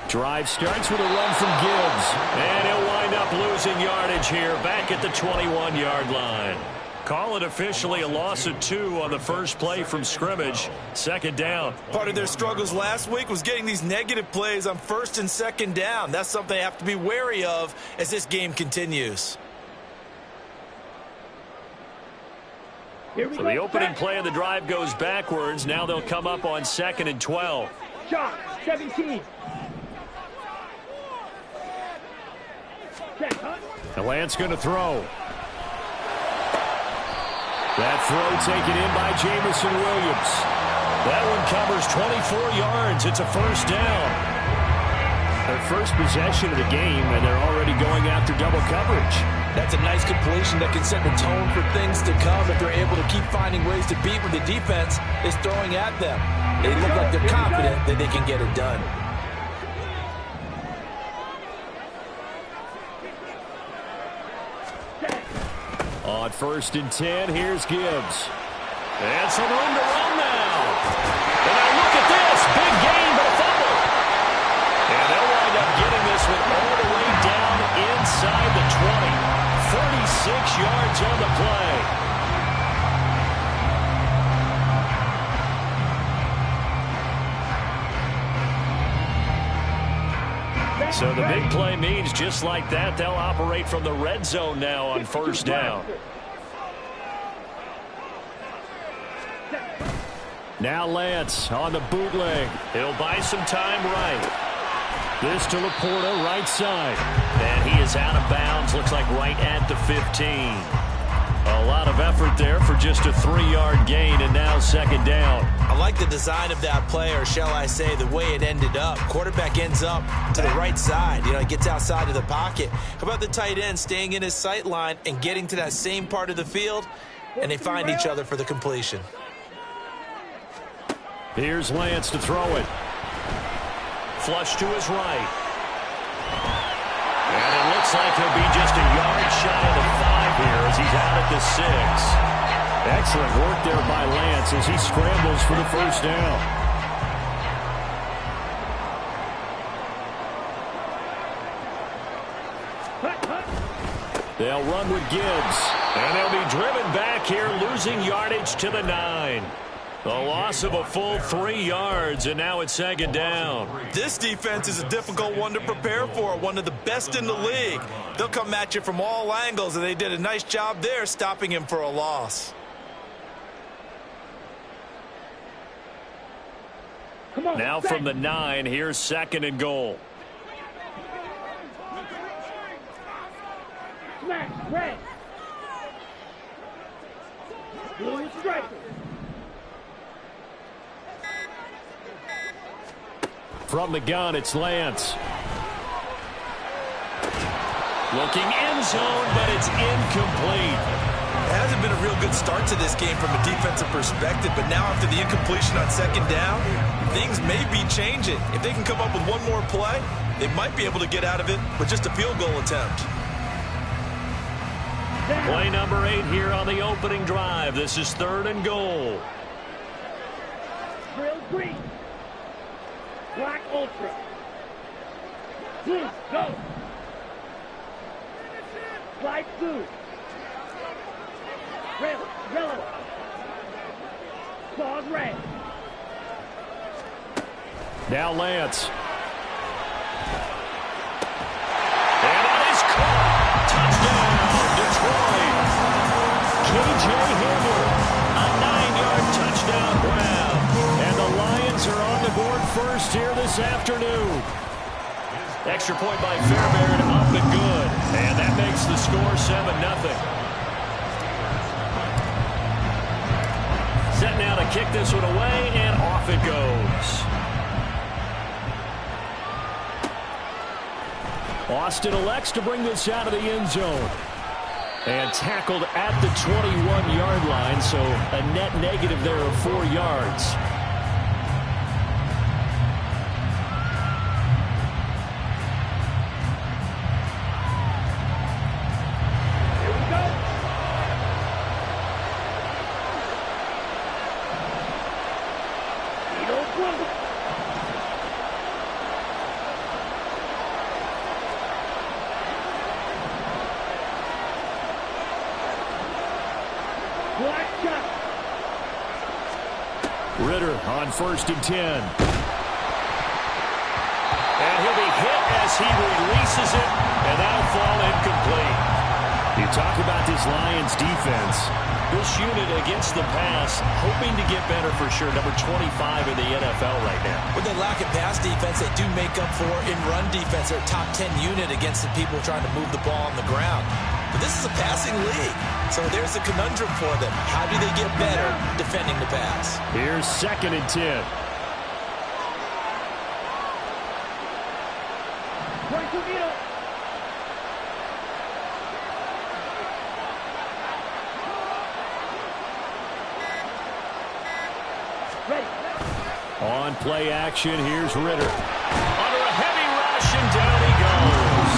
Drive starts with a run from Gibbs. And he'll wind up losing yardage here back at the 21-yard line. Call it officially a loss of 2 on the first play from scrimmage. Second down. Part of their struggles last week was getting these negative plays on first and second down. That's something they have to be wary of as this game continues. So the opening play of the drive goes backwards. Now they'll come up on 2nd and 12. Shot, 17. The Lance going to throw. That throw taken in by Jamison Williams. That one covers 24 yards. It's a first down. Their first possession of the game, and they're already going after double coverage. That's a nice completion that can set the tone for things to come if they're able to keep finding ways to beat what the defense is throwing at them. They look like they're confident that they can get it done. On 1st and 10, here's Gibbs. And some room to run now. And now look at this. Big gain, but a fumble. And they'll wind up getting this one all the way down inside the 20. 46 yards on the play. So the big play means just like that, they'll operate from the red zone now on first down. Now Lance on the bootleg. He'll buy some time right. This to Laporta, right side. And he is out of bounds, looks like right at the 15. A lot of effort there for just a 3-yard gain, and now second down. I like the design of that play, or shall I say the way it ended up. Quarterback ends up to the right side. You know, he gets outside of the pocket. How about the tight end staying in his sight line and getting to that same part of the field, and they find each other for the completion. Here's Lance to throw it. Flush to his right. And it looks like he'll be just a yard shy of the 5 here as he's out at the 6. Excellent work there by Lance as he scrambles for the first down. They'll run with Gibbs. And they'll be driven back here, losing yardage to the 9. The loss of a full 3 yards, and now it's second down. This defense is a difficult one to prepare for, one of the best in the league. They'll come at you from all angles, and they did a nice job there stopping him for a loss. Now from the 9, here's 2nd and goal. Smash, red. Blue striker. From the gun, it's Lance. Looking end zone, but it's incomplete. It hasn't been a real good start to this game from a defensive perspective, but now after the incompletion on second down, things may be changing. If they can come up with one more play, they might be able to get out of it with just a field goal attempt. Play number 8 here on the opening drive. This is 3rd and goal. Drill green. Black Ultra. Blue, go. Light blue. Red, yellow. Claws red. Now Lance. And it is caught. Touchdown, Detroit. K.J. Hamler, a 9-yard touchdown grab. And the Lions are on the board first here this afternoon. Extra point by Fairbairn, up and good. And that makes the score 7-0. Set now to kick this one away, and off it goes. Austin elects to bring this out of the end zone. And tackled at the 21-yard line, so a net negative there of 4 yards. Ritter on 1st and 10. And he'll be hit as he releases it, and that'll fall incomplete. You talk about this Lions defense. This unit against the pass, hoping to get better for sure. Number 25 in the NFL right now. With the lack of pass defense, they do make up for in run defense. They're a top 10 unit against the people trying to move the ball on the ground. But this is a passing league, so there's a conundrum for them. How do they get better defending the pass? Here's 2nd and 10. On play action, here's Ritter. Under a heavy rush, and down he goes.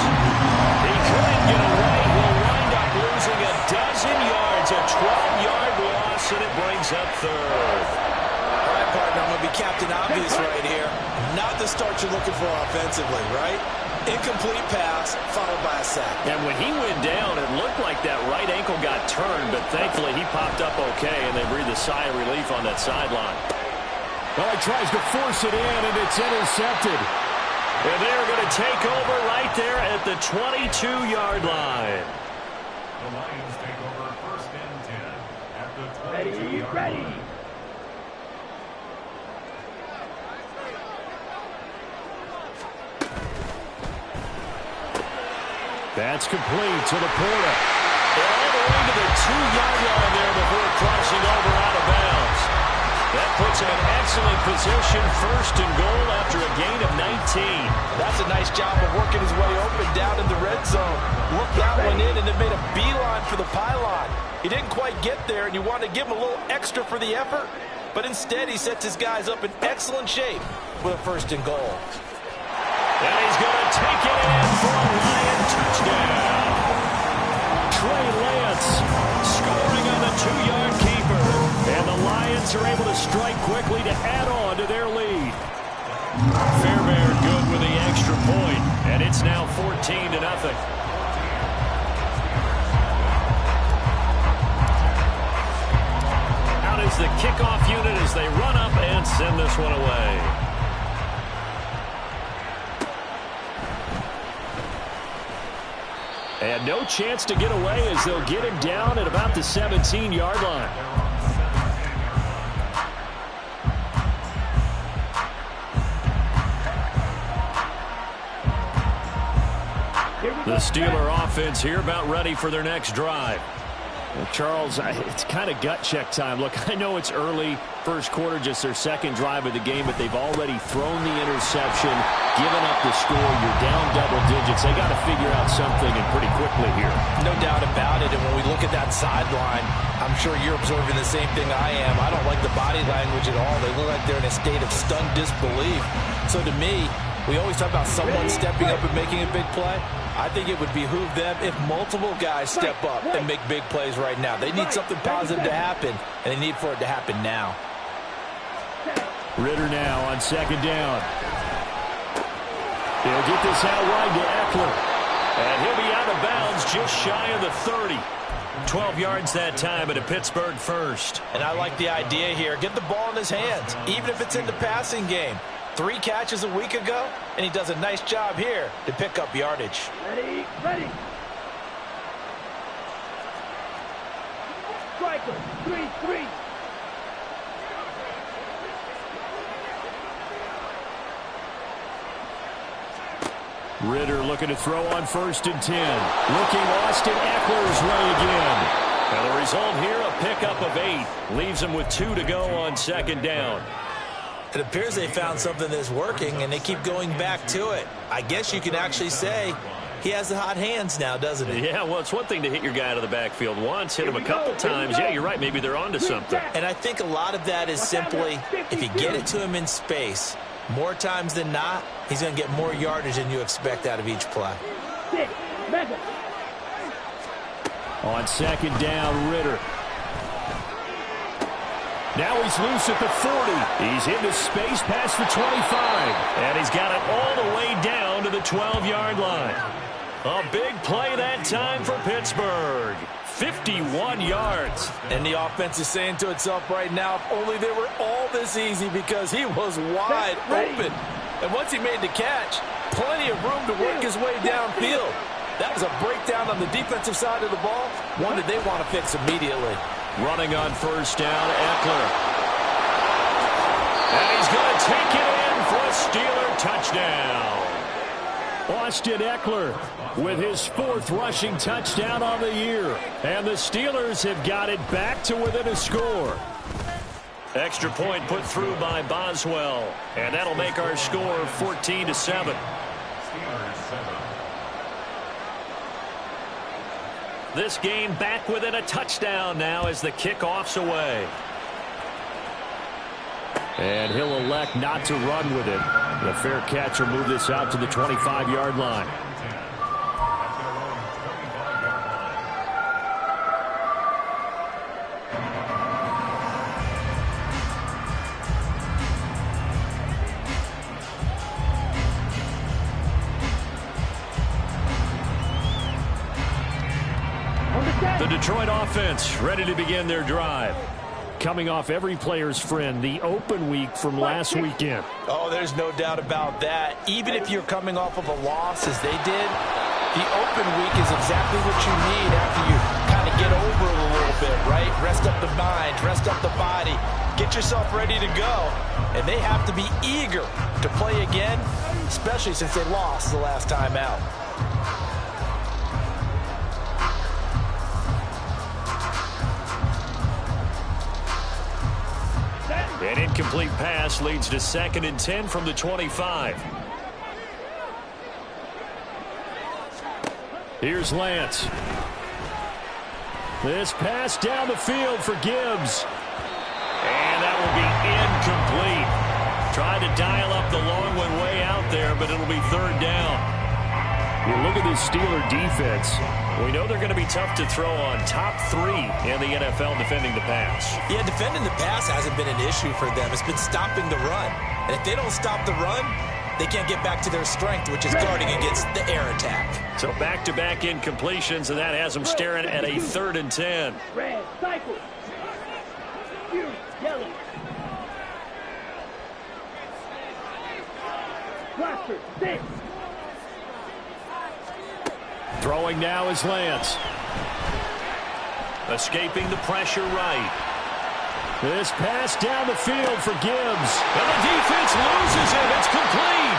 He couldn't get away. Will wind up losing a dozen yards. A 12-yard loss, and it brings up 3rd. All right, partner, I'm going to be Captain Obvious right here. Not the start you're looking for offensively, right? Incomplete pass, followed by a sack. And when he went down, it looked like that right ankle got turned, but thankfully he popped up okay, and they breathed a sigh of relief on that sideline. Well, he tries to force it in, and it's intercepted. And they're going to take over right there at the 22-yard line. The Lions take over 1st and 10 at the 22-yard line. That's complete to Laporta. They're all the way to the 2-yard line there before crossing over out of bounds. That puts him in excellent position, 1st and goal after a gain of 19. That's a nice job of working his way open down in the red zone. Looked that one in and then made a beeline for the pylon. He didn't quite get there, and you want to give him a little extra for the effort. But instead, he sets his guys up in excellent shape with a 1st and goal. And he's going to take it in for a Lion touchdown. Trey Lance scoring on the 2-yard keeper. And the Lions are able to strike quickly to add on to their lead. Fairbairn good with the extra point, and it's now 14-0. Out is the kickoff unit as they run up and send this one away. And no chance to get away as they'll get him down at about the 17-yard line. The Steeler offense here about ready for their next drive. Well, Charles, it's kind of gut check time. Look, I know it's early, 1st quarter, just their 2nd drive of the game, but they've already thrown the interception, given up the score. You're down double digits. They got to figure out something, and pretty quickly here. No doubt about it, and when we look at that sideline, I'm sure you're observing the same thing I am. I don't like the body language at all. They look like they're in a state of stunned disbelief. So to me, we always talk about someone stepping up and making a big play. I think it would behoove them if multiple guys step up and make big plays right now. They need something positive to happen, and they need for it to happen now. Ritter now on 2nd down. He'll get this out wide to Eckler. And he'll be out of bounds just shy of the 30. 12 yards that time at a Pittsburgh 1st. And I like the idea here. Get the ball in his hands, even if it's in the passing game. 3 catches a week ago, and he does a nice job here to pick up yardage. Ready, ready. Striker, 3-3. Ritter looking to throw on 1st and 10. Looking Austin Eckler's way again. And the result here, a pickup of 8. Leaves him with 2 to go on 2nd down. It appears they found something that's working, and they keep going back to it. I guess you can actually say he has the hot hands now, doesn't he? Yeah, well, it's one thing to hit your guy out of the backfield once, hit him a couple times. Yeah, you're right. Maybe they're onto something. And I think a lot of that is simply, if you get it to him in space, more times than not, he's going to get more yardage than you expect out of each play. On 2nd down, Ritter. Now he's loose at the 40. He's into space past the 25. And he's got it all the way down to the 12-yard line. A big play that time for Pittsburgh. 51 yards. And the offense is saying to itself right now, if only they were all this easy, because he was wide open. And once he made the catch, plenty of room to work his way downfield. That was a breakdown on the defensive side of the ball, one that they want to fix immediately. Running on first down, Eckler. And he's going to take it in for a Steeler touchdown. Austin Eckler with his 4th rushing touchdown on the year. And the Steelers have got it back to within a score. Extra point put through by Boswell. And that'll make our score 14-7. Steelers 7. This game back within a touchdown now as the kickoff's away. And he'll elect not to run with it. The fair catch will move this out to the 25-yard line. The Detroit offense ready to begin their drive. Coming off every player's friend, the open week from last weekend. Oh, there's no doubt about that. Even if you're coming off of a loss as they did, the open week is exactly what you need after you kind of get over it a little bit, right? Rest up the mind, rest up the body, get yourself ready to go. And they have to be eager to play again, especially since they lost the last time out. An incomplete pass leads to 2nd and 10 from the 25. Here's Lance. This pass down the field for Gibbs. And that will be incomplete. Tried to dial up the long one way out there, but it'll be 3rd down. You look at this Steeler defense. We know they're going to be tough to throw on. Top 3 in the NFL defending the pass. Yeah, defending the pass hasn't been an issue for them. It's been stopping the run. And if they don't stop the run, they can't get back to their strength, which is guarding against the air attack. So back-to-back incompletions, and that has them staring at a 3rd and 10. Red, cycle. Yellow. Cluster, 6. Throwing now is Lance. Escaping the pressure right. This pass down the field for Gibbs. And the defense loses it. It's complete.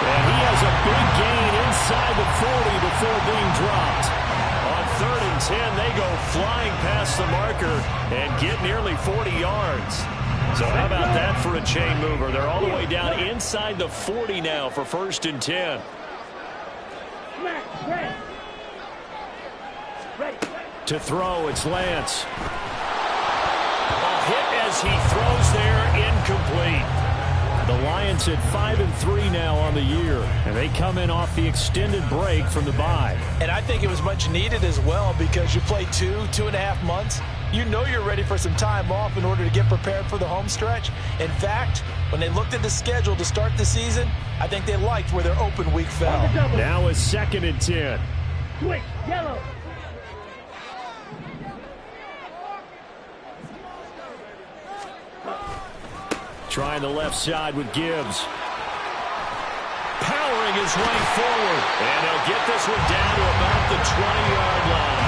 And he has a big gain inside the 40 before being dropped. On 3rd and 10, they go flying past the marker and get nearly 40 yards. So how about that for a chain mover? They're all the way down inside the 40 now for 1st and 10. To throw, it's Lance. A hit as he throws there, incomplete. The Lions at 5-3 now on the year, and they come in off the extended break from the bye. And I think it was much needed as well, because you play 2.5 months. You know you're ready for some time off in order to get prepared for the home stretch. In fact, when they looked at the schedule to start the season, I think they liked where their open week fell. Now is 2nd and 10. Quick, yellow. Trying the left side with Gibbs. Powering his way forward. And he'll get this one down to about the 20-yard line.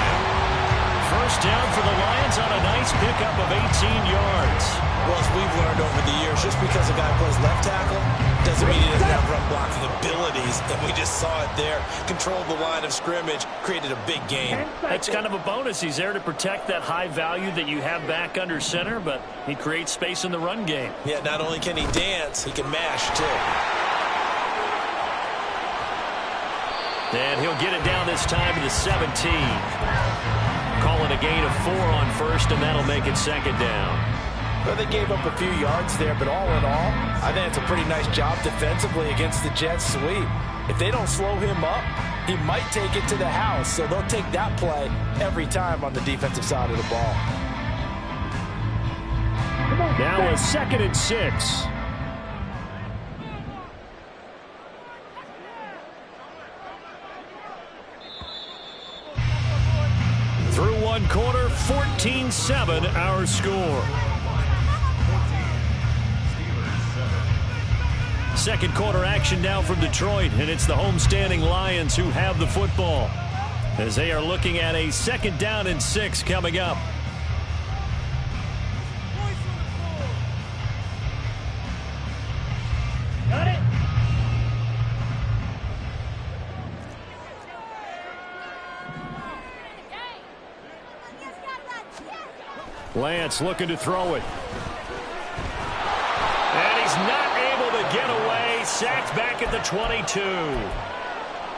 First down for the Lions on a nice pickup of 18 yards. Well, as we've learned over the years, just because a guy plays left tackle doesn't mean he doesn't have run blocking abilities. And we just saw it there. Controlled the line of scrimmage, created a big gain. That's kind of a bonus. He's there to protect that high value that you have back under center, but he creates space in the run game. Yeah, not only can he dance, he can mash, too. And he'll get it down this time to the 17. Calling a gain of 4 on 1st, and that'll make it 2nd down. Well, they gave up a few yards there, but all in all, I think it's a pretty nice job defensively against the Jets sweep. If they don't slow him up, he might take it to the house, so they'll take that play every time on the defensive side of the ball. Now a 2nd and 6. Through 1 one quarter, 14-7 our score. Second quarter action now from Detroit, and it's the homestanding Lions who have the football as they are looking at a 2nd down and 6 coming up. Got it. Lance looking to throw it. And he's not able to get away. Sacked back at the 22.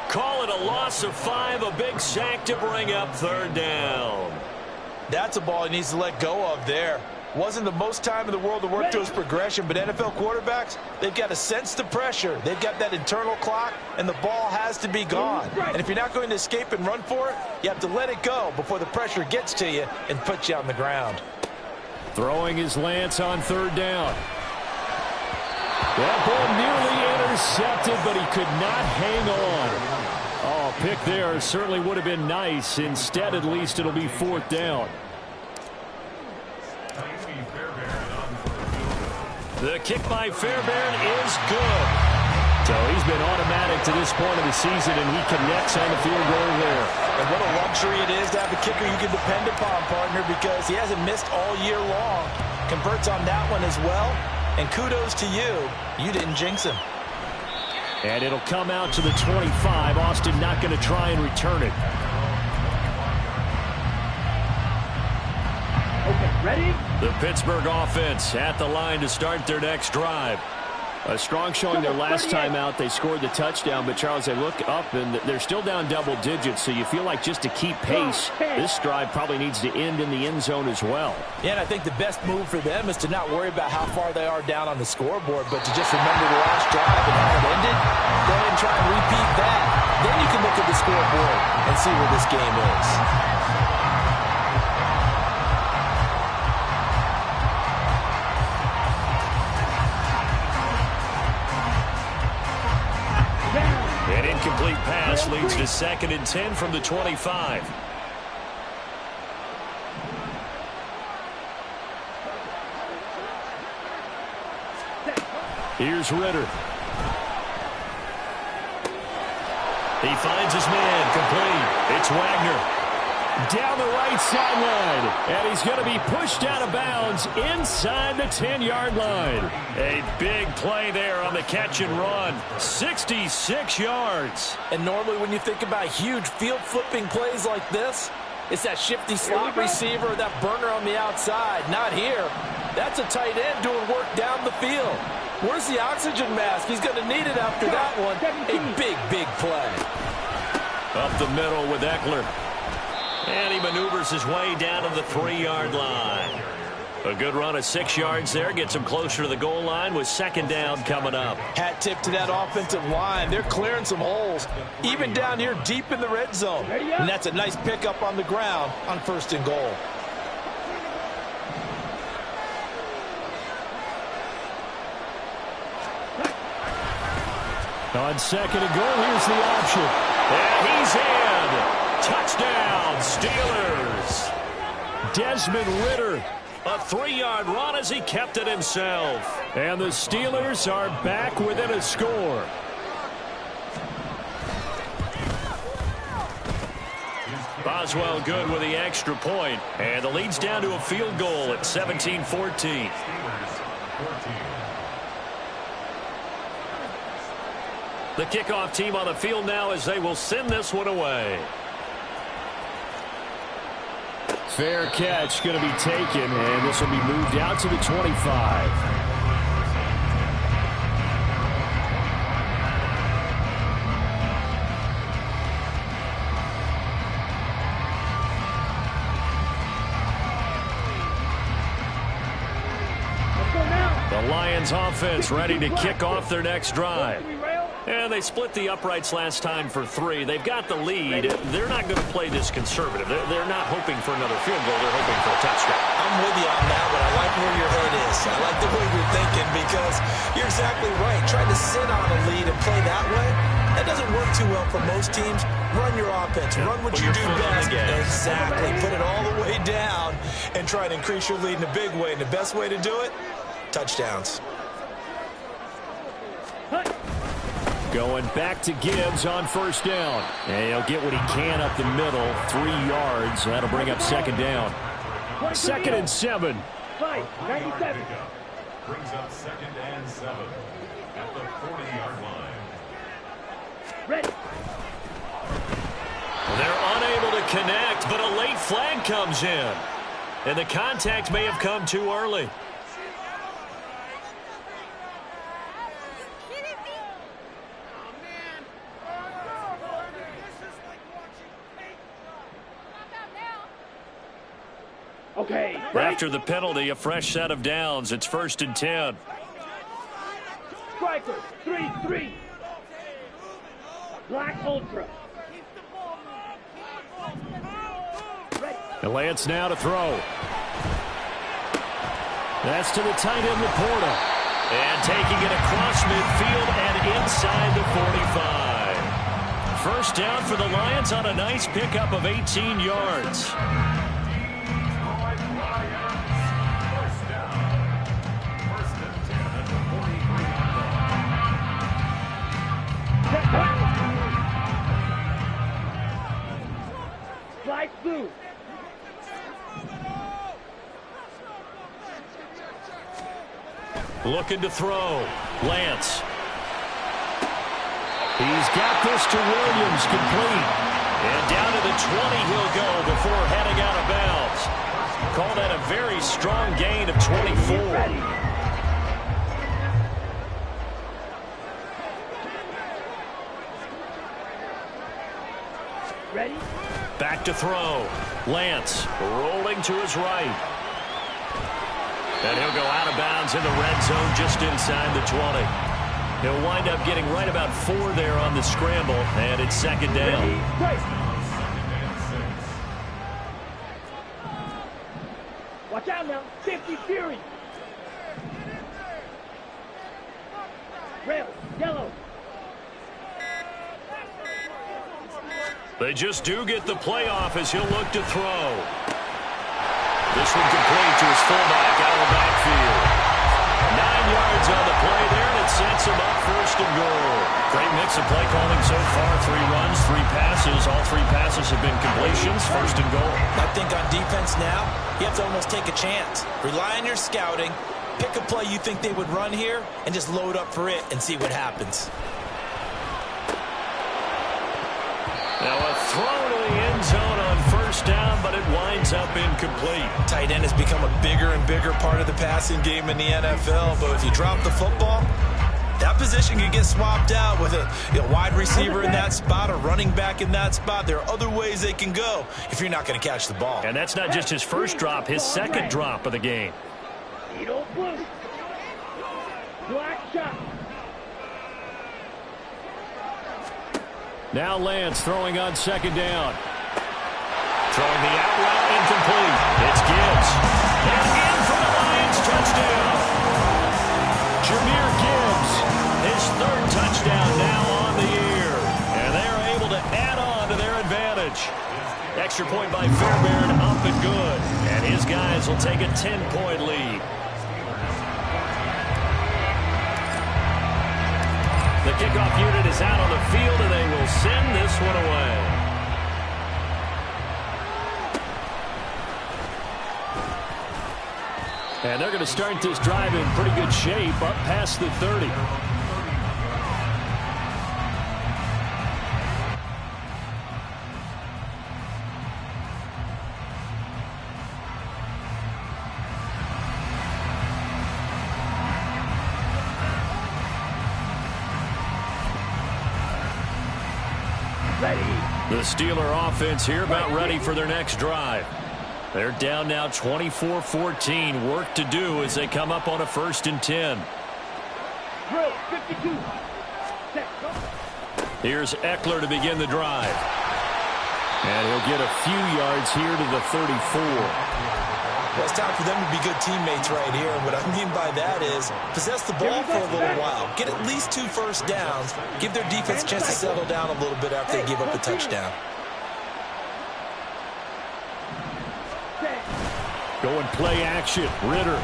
Call it a loss of 5, a big sack to bring up 3rd down. That's a ball he needs to let go of there. Wasn't the most time in the world to work to his progression, but NFL quarterbacks, they've got to sense the pressure. They've got that internal clock, and the ball has to be gone. And if you're not going to escape and run for it, you have to let it go before the pressure gets to you and puts you on the ground. Throwing his Lance on 3rd down. That ball nearly intercepted, but he could not hang on. Oh, pick there certainly would have been nice. Instead, at least it'll be 4th down. The kick by Fairbairn is good. So he's been automatic to this point of the season, and he connects on the field goal there. And what a luxury it is to have a kicker you can depend upon, partner, because he hasn't missed all year long. Converts on that one as well. And kudos to you. You didn't jinx him. And it'll come out to the 25. Austin not going to try and return it. Okay, ready? The Pittsburgh offense at the line to start their next drive. A strong showing their last time out. They scored the touchdown, but Charles, they look up and they're still down double digits, so you feel like just to keep pace, this drive probably needs to end in the end zone as well. Yeah, and I think the best move for them is to not worry about how far they are down on the scoreboard, but to just remember the last drive and how it ended. Go ahead and try and repeat that. Then you can look at the scoreboard and see where this game is. An incomplete pass leads to 2nd and 10 from the 25. Here's Ritter. He finds his man, complete. It's Wagner. Down the right sideline, and he's going to be pushed out of bounds inside the 10-yard line. A big play there on the catch and run. 66 yards. And normally when you think about huge field-flipping plays like this, it's that shifty slot receiver or that burner on the outside. Not here. That's a tight end doing work down the field. Where's the oxygen mask? He's going to need it after that one. A big, big play. Up the middle with Eckler. And he maneuvers his way down to the 3-yard line. A good run of 6 yards there. Gets him closer to the goal line with 2nd down coming up. Hat tip to that offensive line. They're clearing some holes, even down here deep in the red zone. And that's a nice pickup on the ground on 1st and goal. On 2nd and goal, here's the option. And he's in. Touchdown, Steelers. Desmond Ritter, a 3-yard run as he kept it himself. And the Steelers are back within a score. Boswell good with the extra point. And the lead's down to a field goal at 17-14. The kickoff team on the field now as they will send this one away. Fair catch going to be taken, and this will be moved out to the 25. The Lions offense ready to kick off their next drive. And they split the uprights last time for 3. They've got the lead. They're not going to play this conservative. They're not hoping for another field goal. They're hoping for a touchdown. I'm with you on that one. I like where your head is. I like the way you're thinking because you're exactly right. Trying to sit on a lead and play that way, That doesn't work too well for most teams. Run your offense. Run what you do best. Exactly. Put it all the way down and try and increase your lead in a big way. And the best way to do it, touchdowns. Going back to Gibbs on first down. And he'll get what he can up the middle. 3 yards. That'll bring up second down. 2nd and 7. 97. Brings up 2nd and 7 at the 40-yard line. Ready. They're unable to connect, but a late flag comes in. And the contact may have come too early. Okay. After the penalty, a fresh set of downs. It's 1st and 10. Striker, 3-3. Black Ultra. And Lance now to throw. That's to the tight end, Laporta. And taking it across midfield and inside the 45. First down for the Lions on a nice pickup of 18 yards. Light blue. Looking to throw. Lance. He's got this to Williams, complete. And down to the 20 he'll go before heading out of bounds. Call that a very strong gain of 24. Ready? Back to throw. Lance rolling to his right. And he'll go out of bounds in the red zone just inside the 20. He'll wind up getting right about 4 there on the scramble, and it's 2nd down. Ready, watch out now. 50 Fury. Rail, yellow. They just do get the playoff as he'll look to throw. This one complete to his fullback out of the backfield. 9 yards on the play there, and it sets him up 1st and goal. Great mix of play calling so far. 3 runs, 3 passes. All 3 passes have been completions. 1st and goal. I think on defense now, you have to almost take a chance. Rely on your scouting. Pick a play you think they would run here, and just load up for it and see what happens. Now a throw to the end zone on 1st down, but it winds up incomplete. Tight end has become a bigger and bigger part of the passing game in the NFL, but if you drop the football, that position can get swapped out with a wide receiver in that spot, a running back in that spot. There are other ways they can go if you're not going to catch the ball. And that's not just his first drop, his 2nd drop of the game. Needle blue. Black shot. Now Lance throwing on 2nd down. Throwing the out route incomplete. It's Gibbs. And in for the Lions touchdown. Jahmyr Gibbs, his 3rd touchdown now on the year. And they're able to add on to their advantage. Extra point by Fairbairn, up and good. And his guys will take a 10-point lead. The kickoff unit is out on the field, and they will send this one away. And they're going to start this drive in pretty good shape, up past the 30. The Steeler offense here about ready for their next drive. They're down now 24-14. Work to do as they come up on a 1st and 10. Drill, 52. Here's Eckler to begin the drive. And he'll get a few yards here to the 34. Well, it's time for them to be good teammates right here. And what I mean by that is possess the ball for a little while. Get at least 2 first downs. Give their defense a chance to settle down a little bit after they give up a touchdown. Going play action. Ritter.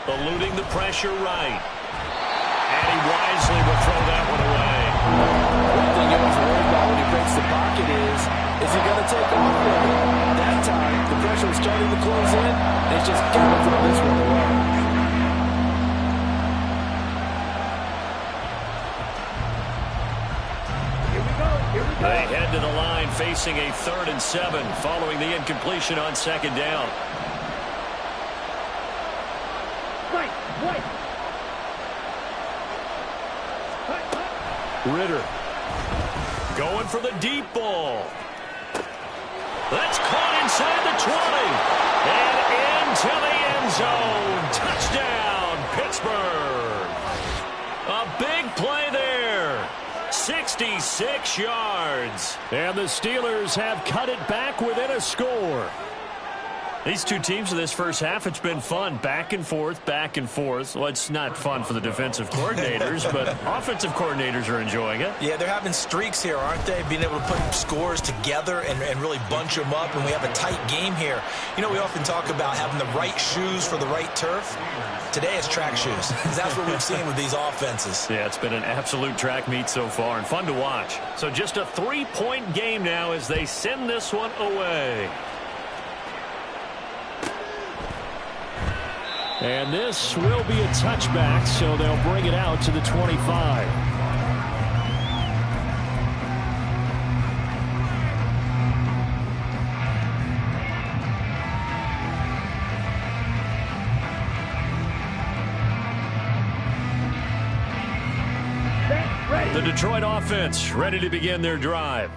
Eluding the pressure right. And he wisely will throw that one away. One thing you have to worry about when he breaks the pocket is he going to take off with it? That time, the pressure was starting to close in, and he's just got to throw this one away. They head to the line facing a 3rd and 7 following the incompletion on 2nd down. Ritter going for the deep ball. That's caught inside the 20 and into the end zone. Touchdown, Pittsburgh. A big play there. 66 yards. And the Steelers have cut it back within a score. These two teams in this first half, it's been fun. Back and forth, back and forth. Well, it's not fun for the defensive coordinators, but offensive coordinators are enjoying it. Yeah, they're having streaks here, aren't they? Being able to put scores together and really bunch them up, and we have a tight game here. You know, we often talk about having the right shoes for the right turf. Today it's track shoes. That's what we've seen with these offenses. Yeah, it's been an absolute track meet so far and fun to watch. So just a 3-point game now as they send this one away. And this will be a touchback, so they'll bring it out to the 25. The Detroit offense ready to begin their drive.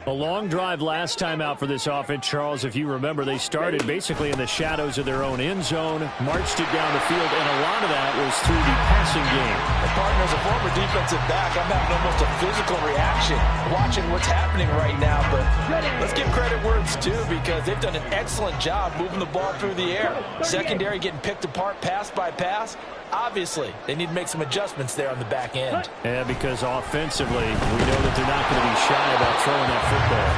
A long drive last time out for this offense, Charles. If you remember, they started basically in the shadows of their own end zone, marched it down the field, and a lot of that was through the passing game. And partner, as a former defensive back, I'm having almost a physical reaction watching what's happening right now. But let's give credit where it's due, because they've done an excellent job moving the ball through the air. Secondary getting picked apart pass by pass. Obviously, they need to make some adjustments there on the back end. Yeah, because offensively, we know that they're not going to be shy about throwing that football.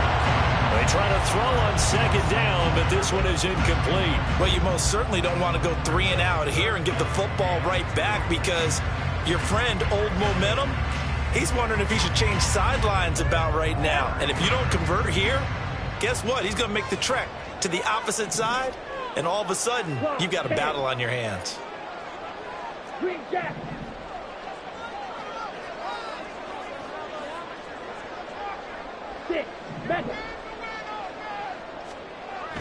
They try to throw on 2nd down, but this one is incomplete. Well, you most certainly don't want to go 3 and out here and get the football right back, because your friend, Old Momentum, he's wondering if he should change sidelines about right now. And if you don't convert here, guess what? He's going to make the trek to the opposite side, and all of a sudden, you've got a battle on your hands. Green Jack. Six. Madden.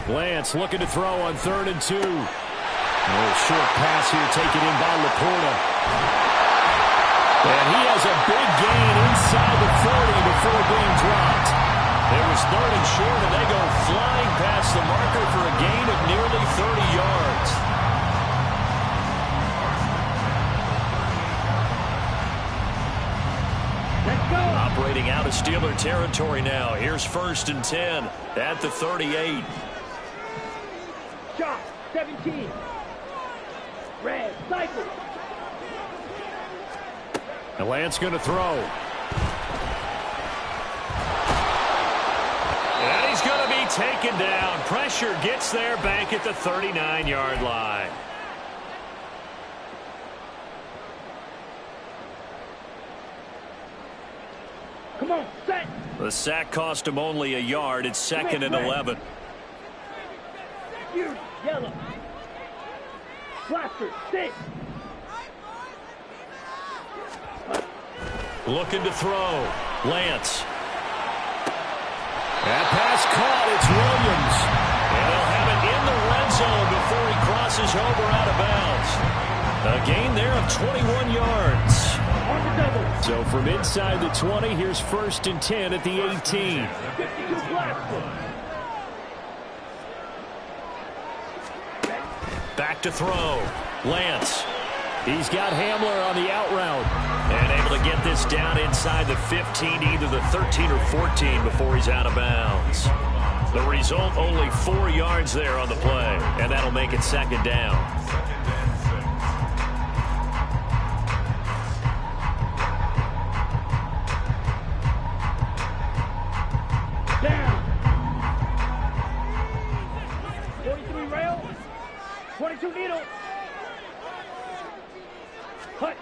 Lance looking to throw on 3rd and 2. A little short pass here taken in by Laporta. And he has a big gain inside the 40 before being dropped. It was 3rd and short, and they go flying past the marker for a gain of nearly 30 yards. Operating out of Steeler territory now. Here's 1st and 10 at the 38. Shot. 17. Red. Cycle. And Lance going to throw. And he's going to be taken down. Pressure gets there back at the 39-yard line. Come on, set. The sack cost him only a yard. It's 2nd and 11. You, yellow. Blaster, 6. Looking to throw. Lance. That pass caught. It's Williams. And they'll have it in the red zone before he crosses over out of bounds. A gain there of 21 yards. So from inside the 20, here's 1st and 10 at the 18. Back to throw. Lance. He's got Hamler on the out route. And able to get this down inside the 15, either the 13 or 14 before he's out of bounds. The result, only 4 yards there on the play, and that'll make it second down. Down. 43 rail. 22 needle. Cut.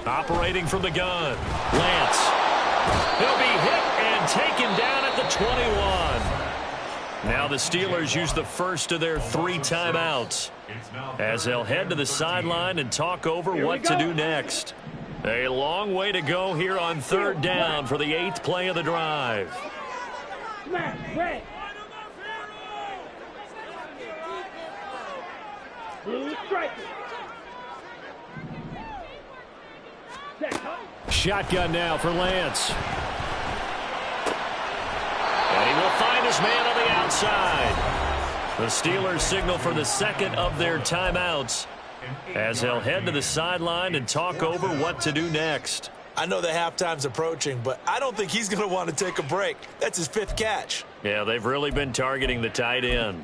Operating from the gun, Lance. He'll be hit and taken down at the 21. Now the Steelers use the first of their 3 timeouts as they'll head to the sideline and talk over what to do next. A long way to go here on 3rd down for the 8th play of the drive. Smash. Red. Blue striker. Shotgun now for Lance. And he will find his man on the outside. The Steelers signal for the second of their timeouts as they'll head to the sideline and talk over what to do next. I know the halftime's approaching, but I don't think he's going to want to take a break. That's his 5th catch. Yeah, they've really been targeting the tight end.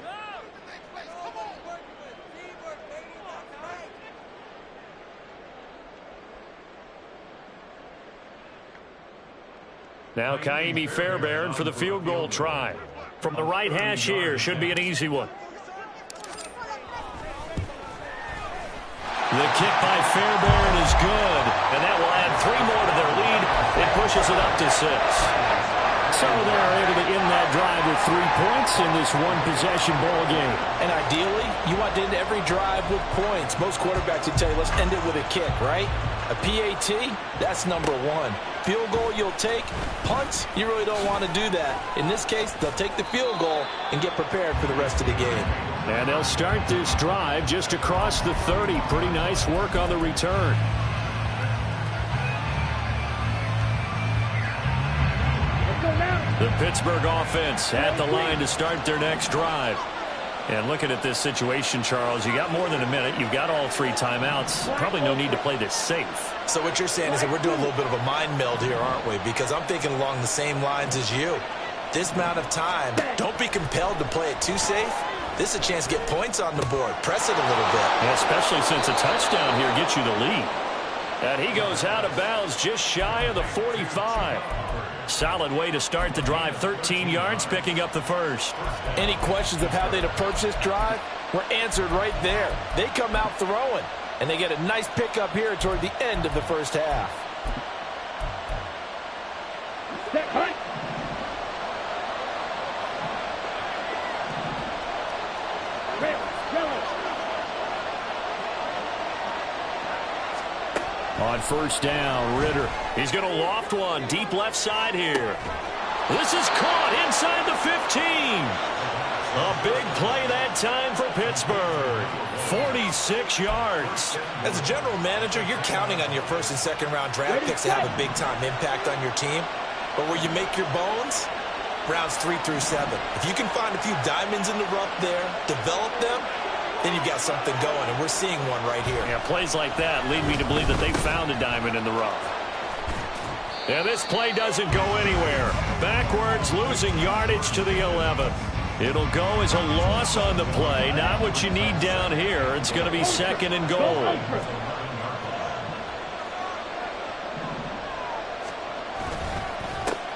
Now Kaimi Fairbairn for the field goal try. From the right hash here, should be an easy one. The kick by Fairbairn is good, and that will add 3 more to their lead. It pushes it up to 6. So they're able to end that drive with 3 points in this one-possession ball game. And ideally, you want to end every drive with points. Most quarterbacks would tell you, let's end it with a kick, right? A PAT, that's number 1. Field goal you'll take. Punts, you really don't want to do that. In this case, they'll take the field goal and get prepared for the rest of the game. And they'll start this drive just across the 30. Pretty nice work on the return. The Pittsburgh offense at the line to start their next drive. And looking at this situation, Charles, you got more than a minute. You've got all 3 timeouts. Probably no need to play this safe. So what you're saying is that we're doing a little bit of a mind meld here, aren't we? Because I'm thinking along the same lines as you. This amount of time, don't be compelled to play it too safe. This is a chance to get points on the board. Press it a little bit. Yeah, especially since a touchdown here gets you the lead. And he goes out of bounds just shy of the 45. Solid way to start the drive. 13 yards, picking up the first. Any questions of how they'd approach this drive were answered right there. They come out throwing, and they get a nice pickup here toward the end of the first half. On first down, Ritter. He's going to loft one deep left side here. This is caught inside the 15. A big play that time for Pittsburgh. 46 yards. As a general manager, you're counting on your first and second round draft picks to have a big-time impact on your team. But where you make your bones, rounds 3 through 7. If you can find a few diamonds in the rough there, develop them, then you've got something going, and we're seeing one right here. Yeah, plays like that lead me to believe that they found a diamond in the rough. And this play doesn't go anywhere. Backwards, losing yardage to the 11. It'll go as a loss on the play. Not what you need down here. It's going to be 2nd and goal.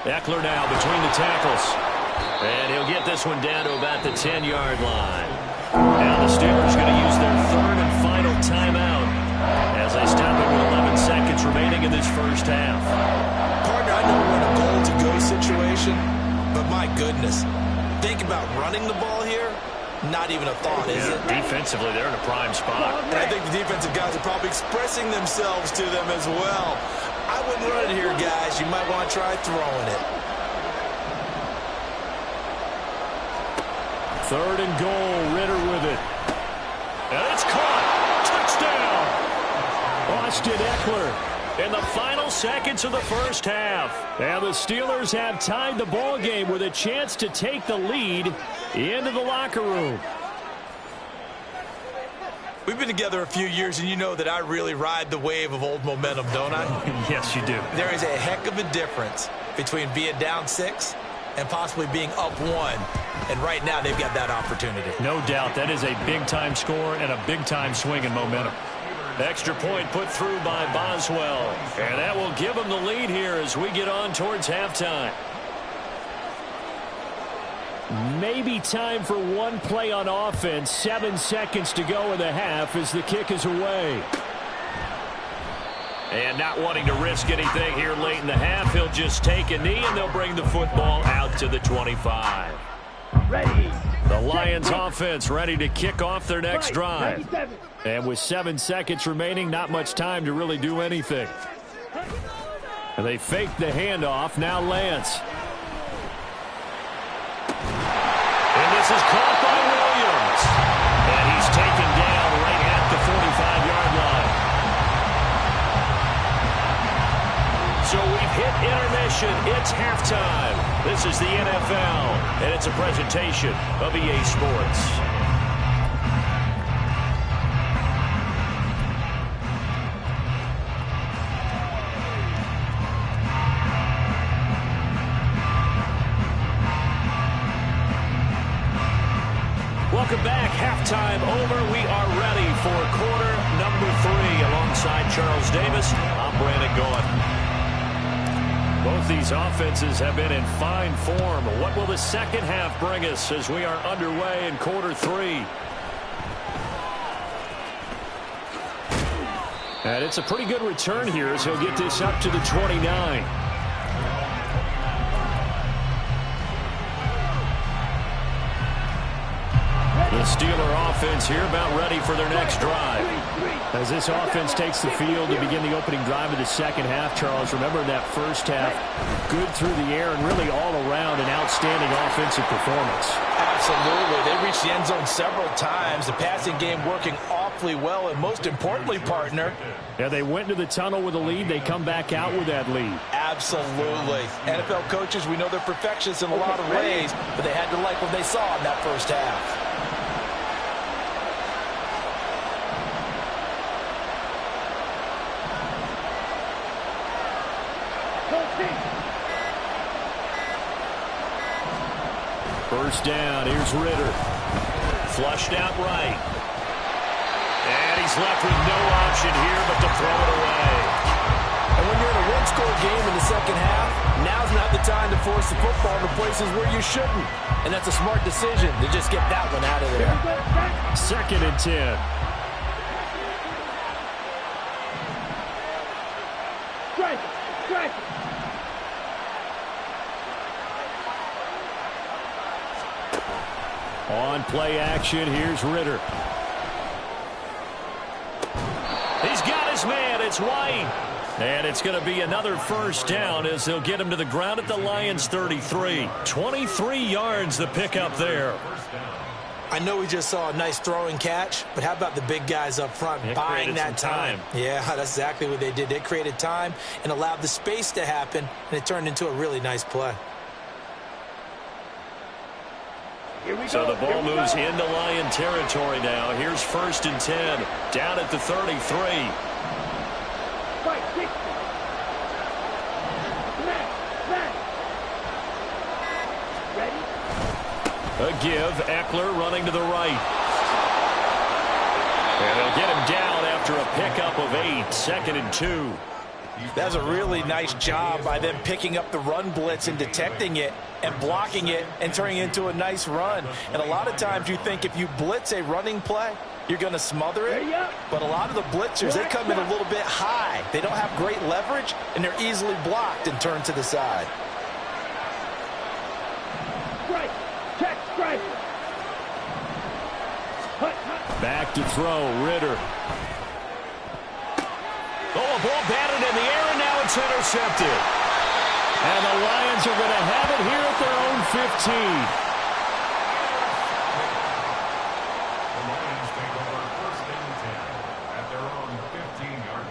Eckler now between the tackles. And he'll get this one down to about the 10-yard line. Now the Steelers going to use their 3rd and final timeout as they stop it with 11 seconds remaining in this first half. Partner, I know we're in a goal-to-go situation, but my goodness, think about running the ball here. Not even a thought, is it? Defensively, they're in a prime spot. And I think the defensive guys are probably expressing themselves to them as well. I wouldn't run it here, guys. You might want to try throwing it. 3rd and goal, Ritter with it. And it's caught. Touchdown. Austin Eckler in the final seconds of the first half. And the Steelers have tied the ball game with a chance to take the lead into the locker room. We've been together a few years, and you know that I really ride the wave of old momentum, don't I? Yes, you do. There is a heck of a difference between being down 6 and possibly being up 1. And right now, they've got that opportunity. No doubt. That is a big-time score and a big-time swing in momentum. Extra point put through by Boswell. And that will give them the lead here as we get on towards halftime. Maybe time for one play on offense. 7 seconds to go in the half as the kick is away. And not wanting to risk anything here late in the half, he'll just take a knee and they'll bring the football out to the 25. Ready. The Lions offense ready to kick off their next drive. 97. And with 7 seconds remaining, not much time to really do anything. And they fake the handoff. Now Lance. And this is caught by Williams. And he's taken down right at the 45-yard line. So we've hit intermission. It's halftime. This is the NFL, and it's a presentation of EA Sports. Welcome back. Halftime over. We are ready for quarter number 3. Alongside Charles Davis, I'm Brandon Gaudin. Both these offenses have been in fine form. What will the second half bring us as we are underway in quarter 3? And it's a pretty good return here as he'll get this up to the 29. The Steeler offense here about ready for their next drive. As this offense takes the field to begin the opening drive of the second half, Charles, remember in that first half, good through the air and really all around an outstanding offensive performance. Absolutely. They reached the end zone several times. The passing game working awfully well, and most importantly, partner. Yeah, they went into the tunnel with a lead. They come back out with that lead. Absolutely. NFL coaches, we know they're perfectionists in a lot of ways, but they had to like what they saw in that first half. First down, here's Ritter. Flushed out right. And he's left with no option here but to throw it away. And when you're in a one-score game in the second half, now's not the time to force the football to places where you shouldn't. And that's a smart decision to just get that one out of there. 2nd and 10. Strike. Strike. On play action, here's Ritter. He's got his man, it's White. And it's going to be another first down as they'll get him to the ground at the Lions 33. 23 yards the pickup there. I know we just saw a nice throwing catch, but how about the big guys up front buying that time? Yeah, that's exactly what they did. They created time and allowed the space to happen, and it turned into a really nice play. So the ball moves into Lion territory now. Here's 1st and 10, down at the 33. A give, Eckler running to the right. And they'll get him down after a pickup of 8, 2nd and 2. That's a really nice job by them picking up the run blitz and detecting it and blocking it and turning it into a nice run. And a lot of times you think if you blitz a running play, you're going to smother it. But a lot of the blitzers, they come in a little bit high. They don't have great leverage, and they're easily blocked and turned to the side. Strike. Check. Strike. Back to throw, Ritter. Oh, a ball batted in the air, and now it's intercepted. And the Lions are going to have it here at their own 15. The Lions take over 1st and 10 at their own 15-yard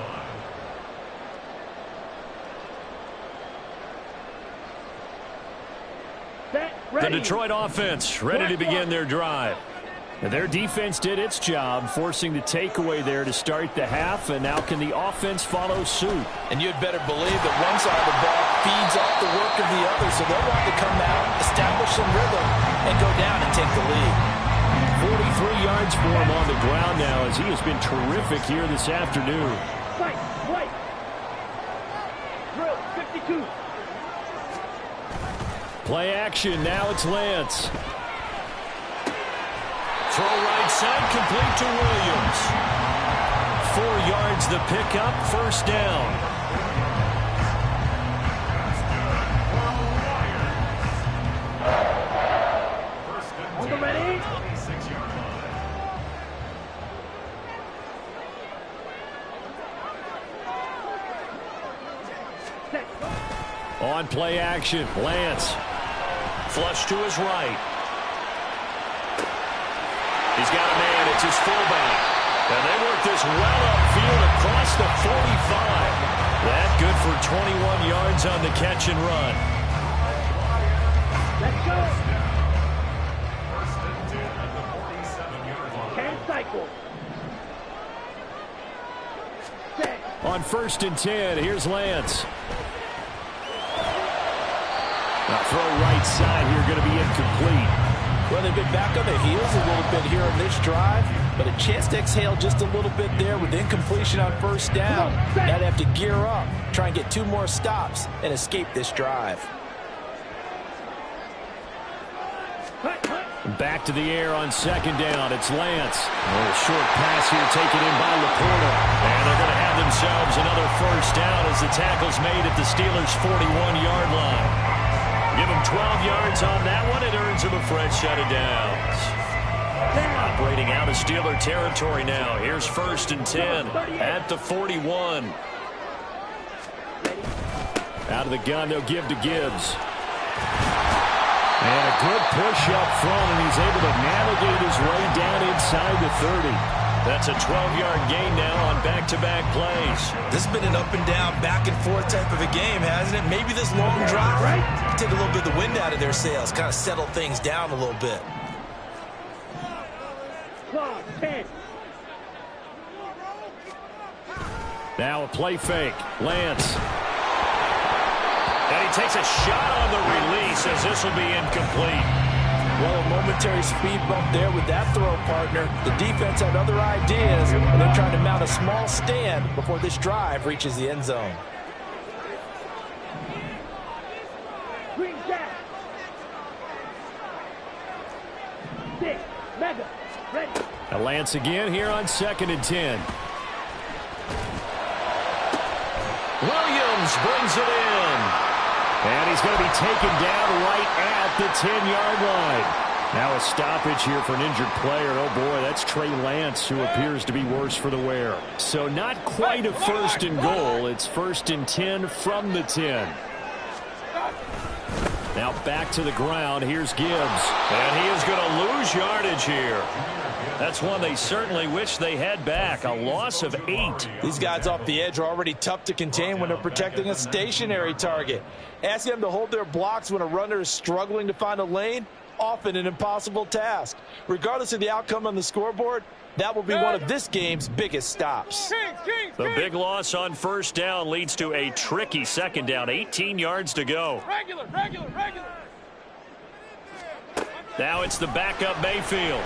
line. The Detroit offense ready to begin their drive. Their defense did its job, forcing the takeaway there to start the half, and now can the offense follow suit? And you'd better believe that one side of the ball feeds off the work of the others, so they'll want to come out, establish some rhythm, and go down and take the lead. 43 yards for him on the ground now as he has been terrific here this afternoon. Fight, white. Drill, 52. Play action, now it's Lance. Throw right side, complete to Williams. 4 yards the pickup, first down. On the ready. Set. On play action, Lance. Flush to his right. He's got a man, it's his fullback. And they work this well upfield across the 45. That good for 21 yards on the catch and run. Let's go. First and 10 at the 47-yard line. 10 cycles. Set. On first and 10, here's Lance. Now throw right side here, going to be incomplete. Well, they've been back on their heels a little bit here on this drive, but a chance to exhale just a little bit there with incompletion on first down. Now they have to gear up, try and get 2 more stops, and escape this drive. Back to the air on second down. It's Lance. A little short pass here taken in by Laporta. And they're going to have themselves another first down as the tackle's made at the Steelers' 41-yard line. Give him 12 yards on that one. It earns him a fresh set of downs. Operating out of Steeler territory now. Here's first and 10 at the 41. Out of the gun, they'll give to Gibbs. And a good push up front, and he's able to navigate his way down inside the 30. That's a 12-yard gain now on back-to-back plays. This has been an up-and-down, back-and-forth type of a game, hasn't it? Maybe this long drive take a little bit of the wind out of their sails, kind of settle things down a little bit. 10. Now a play fake. Lance. And he takes a shot on the release as this will be incomplete. Well, a momentary speed bump there with that throw, partner. The defense had other ideas, and they're trying to mount a small stand before this drive reaches the end zone. Green Jack. 6. Mega. Ready. Now Lance again here on second and 10. Williams brings it in. And he's going to be taken down right at the 10-yard line. Now a stoppage here for an injured player. Oh, boy, that's Trey Lance, who appears to be worse for the wear. So not quite a first and goal. It's first and 10 from the 10. Now back to the ground. Here's Gibbs. And he is going to lose yardage here. That's one they certainly wish they had back. A loss of 8. These guys off the edge are already tough to contain when they're protecting a stationary target. Asking them to hold their blocks when a runner is struggling to find a lane, often an impossible task. Regardless of the outcome on the scoreboard, that will be one of this game's biggest stops. The big loss on first down leads to a tricky second down. 18 yards to go. Regular. Now it's the backup Mayfield.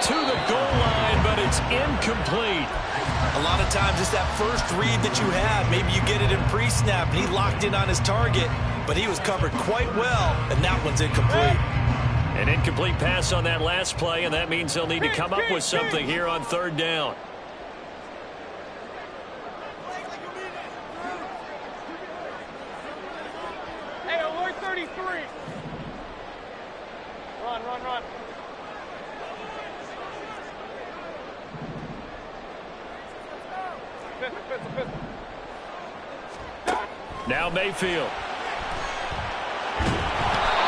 To the goal line, but it's incomplete. A lot of times it's that first read that you have. Maybe you get it in pre-snap, and he locked in on his target, but he was covered quite well, and that one's incomplete. An incomplete pass on that last play, and that means they'll need to come up with something here on third down. Hey, alert 33. Run. Pistol. Now Mayfield.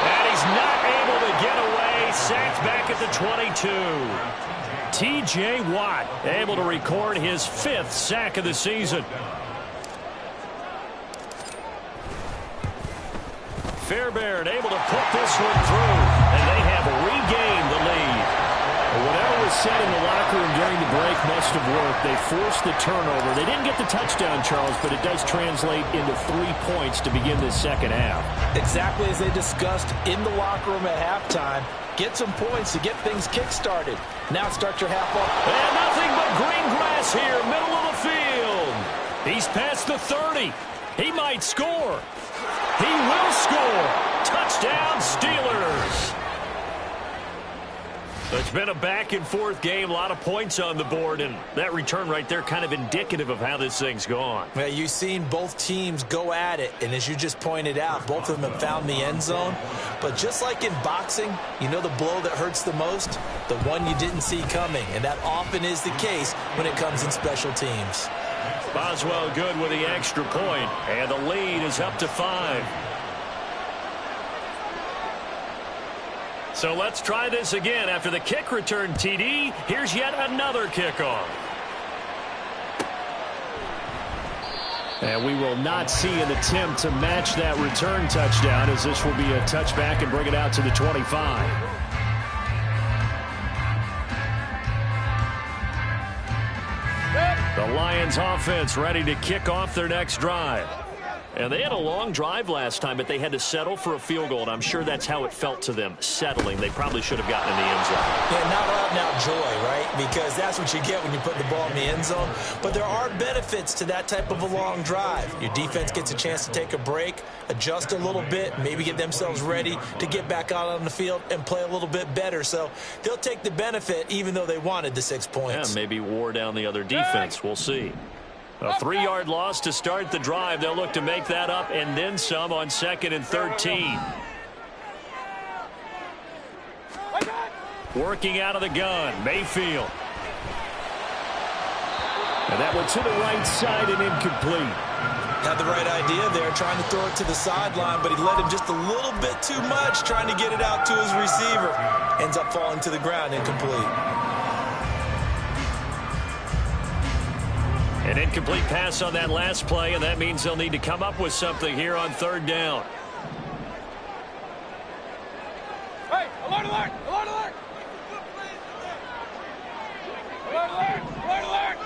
And he's not able to get away. Sacked back at the 22. T.J. Watt able to record his 5th sack of the season. Fairbairn able to put this one through, and they have regained the lead. Whatever was said in the locker room during the break must have worked. They forced the turnover. They didn't get the touchdown, Charles, but it does translate into 3 points to begin this second half. Exactly as they discussed in the locker room at halftime. Get some points to get things kick-started. Now start your half off. And nothing but green grass here, middle of the field. He's past the 30. He might score. He will score. Touchdown, Steelers. It's been a back-and-forth game, a lot of points on the board, and that return right there kind of indicative of how this thing's gone. Well, you've seen both teams go at it, and as you just pointed out, both of them have found the end zone. But just like in boxing, you know the blow that hurts the most? The one you didn't see coming, and that often is the case when it comes in special teams. Boswell good with the extra point, and the lead is up to 5. So let's try this again. After the kick return TD, here's yet another kickoff. And we will not see an attempt to match that return touchdown, as this will be a touchback and bring it out to the 25. The Lions offense ready to kick off their next drive. And they had a long drive last time, but they had to settle for a field goal, and I'm sure that's how it felt to them, settling. They probably should have gotten in the end zone. Yeah, not out-and-out joy, right? Because that's what you get when you put the ball in the end zone. But there are benefits to that type of a long drive. Your defense gets a chance to take a break, adjust a little bit, maybe get themselves ready to get back out on the field and play a little bit better. So they'll take the benefit even though they wanted the 6 points. Yeah, maybe wore down the other defense. We'll see. A 3-yard loss to start the drive. They'll look to make that up and then some on 2nd and 13. Working out of the gun, Mayfield. And that one to the right side and incomplete. Had the right idea there, trying to throw it to the sideline, but he led him just a little bit too much, trying to get it out to his receiver. Ends up falling to the ground, incomplete. An incomplete pass on that last play, and that means they'll need to come up with something here on 3rd down. Hey, alert, alert, alert, alert. Alert, alert, alert, alert.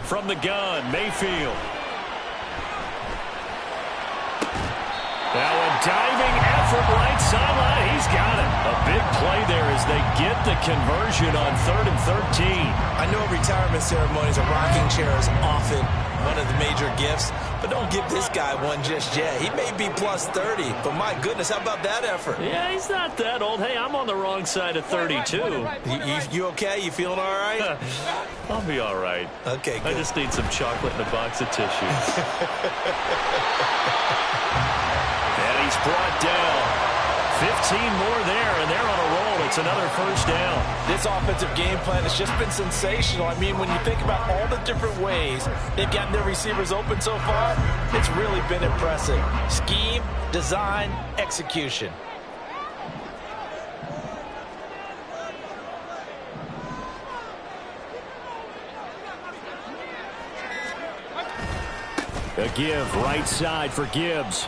From the gun, Mayfield. Now a diving effort right sideline. He's got it. A big play there as they get the conversion on 3rd and 13. I know retirement ceremonies, a rocking chair is often one of the major gifts, but don't give this guy one just yet. He may be plus 30, but my goodness, how about that effort? Yeah, he's not that old. Hey, I'm on the wrong side of 32. You okay? You feeling all right? I'll be all right. Okay, good. I just need some chocolate and a box of tissues. And he's brought down. 15 more there, and they're on a roll. It's another 1st down. This offensive game plan has just been sensational. I mean, when you think about all the different ways they've gotten their receivers open so far, it's really been impressive. Scheme, design, execution. A give, right side for Gibbs.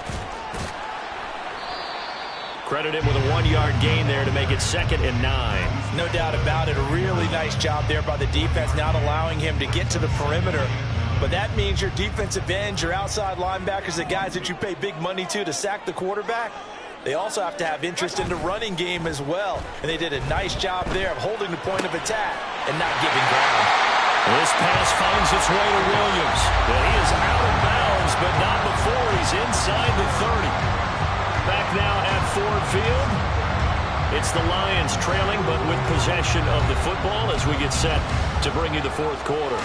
Credited with a 1-yard gain there to make it 2nd and 9. No doubt about it. A really nice job there by the defense, not allowing him to get to the perimeter. But that means your defensive ends, your outside linebackers, the guys that you pay big money to sack the quarterback, they also have to have interest in the running game as well. And they did a nice job there of holding the point of attack and not giving ground. This pass finds its way to Williams. But he is out of bounds, but not before he's inside the 30. Back now at Ford Field. It's the Lions trailing, but with possession of the football as we get set to bring you the 4th quarter.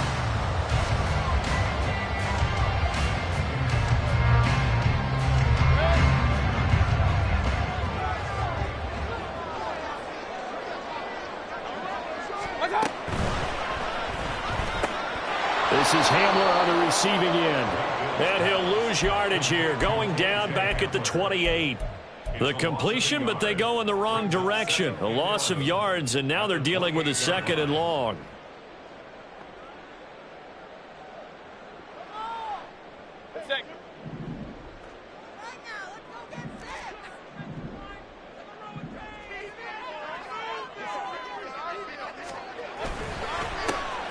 This is Hamler on the receiving end. And he'll lose yardage here, going down back at the 28. The completion, but they go in the wrong direction. A loss of yards, and now they're dealing with a 2nd and long.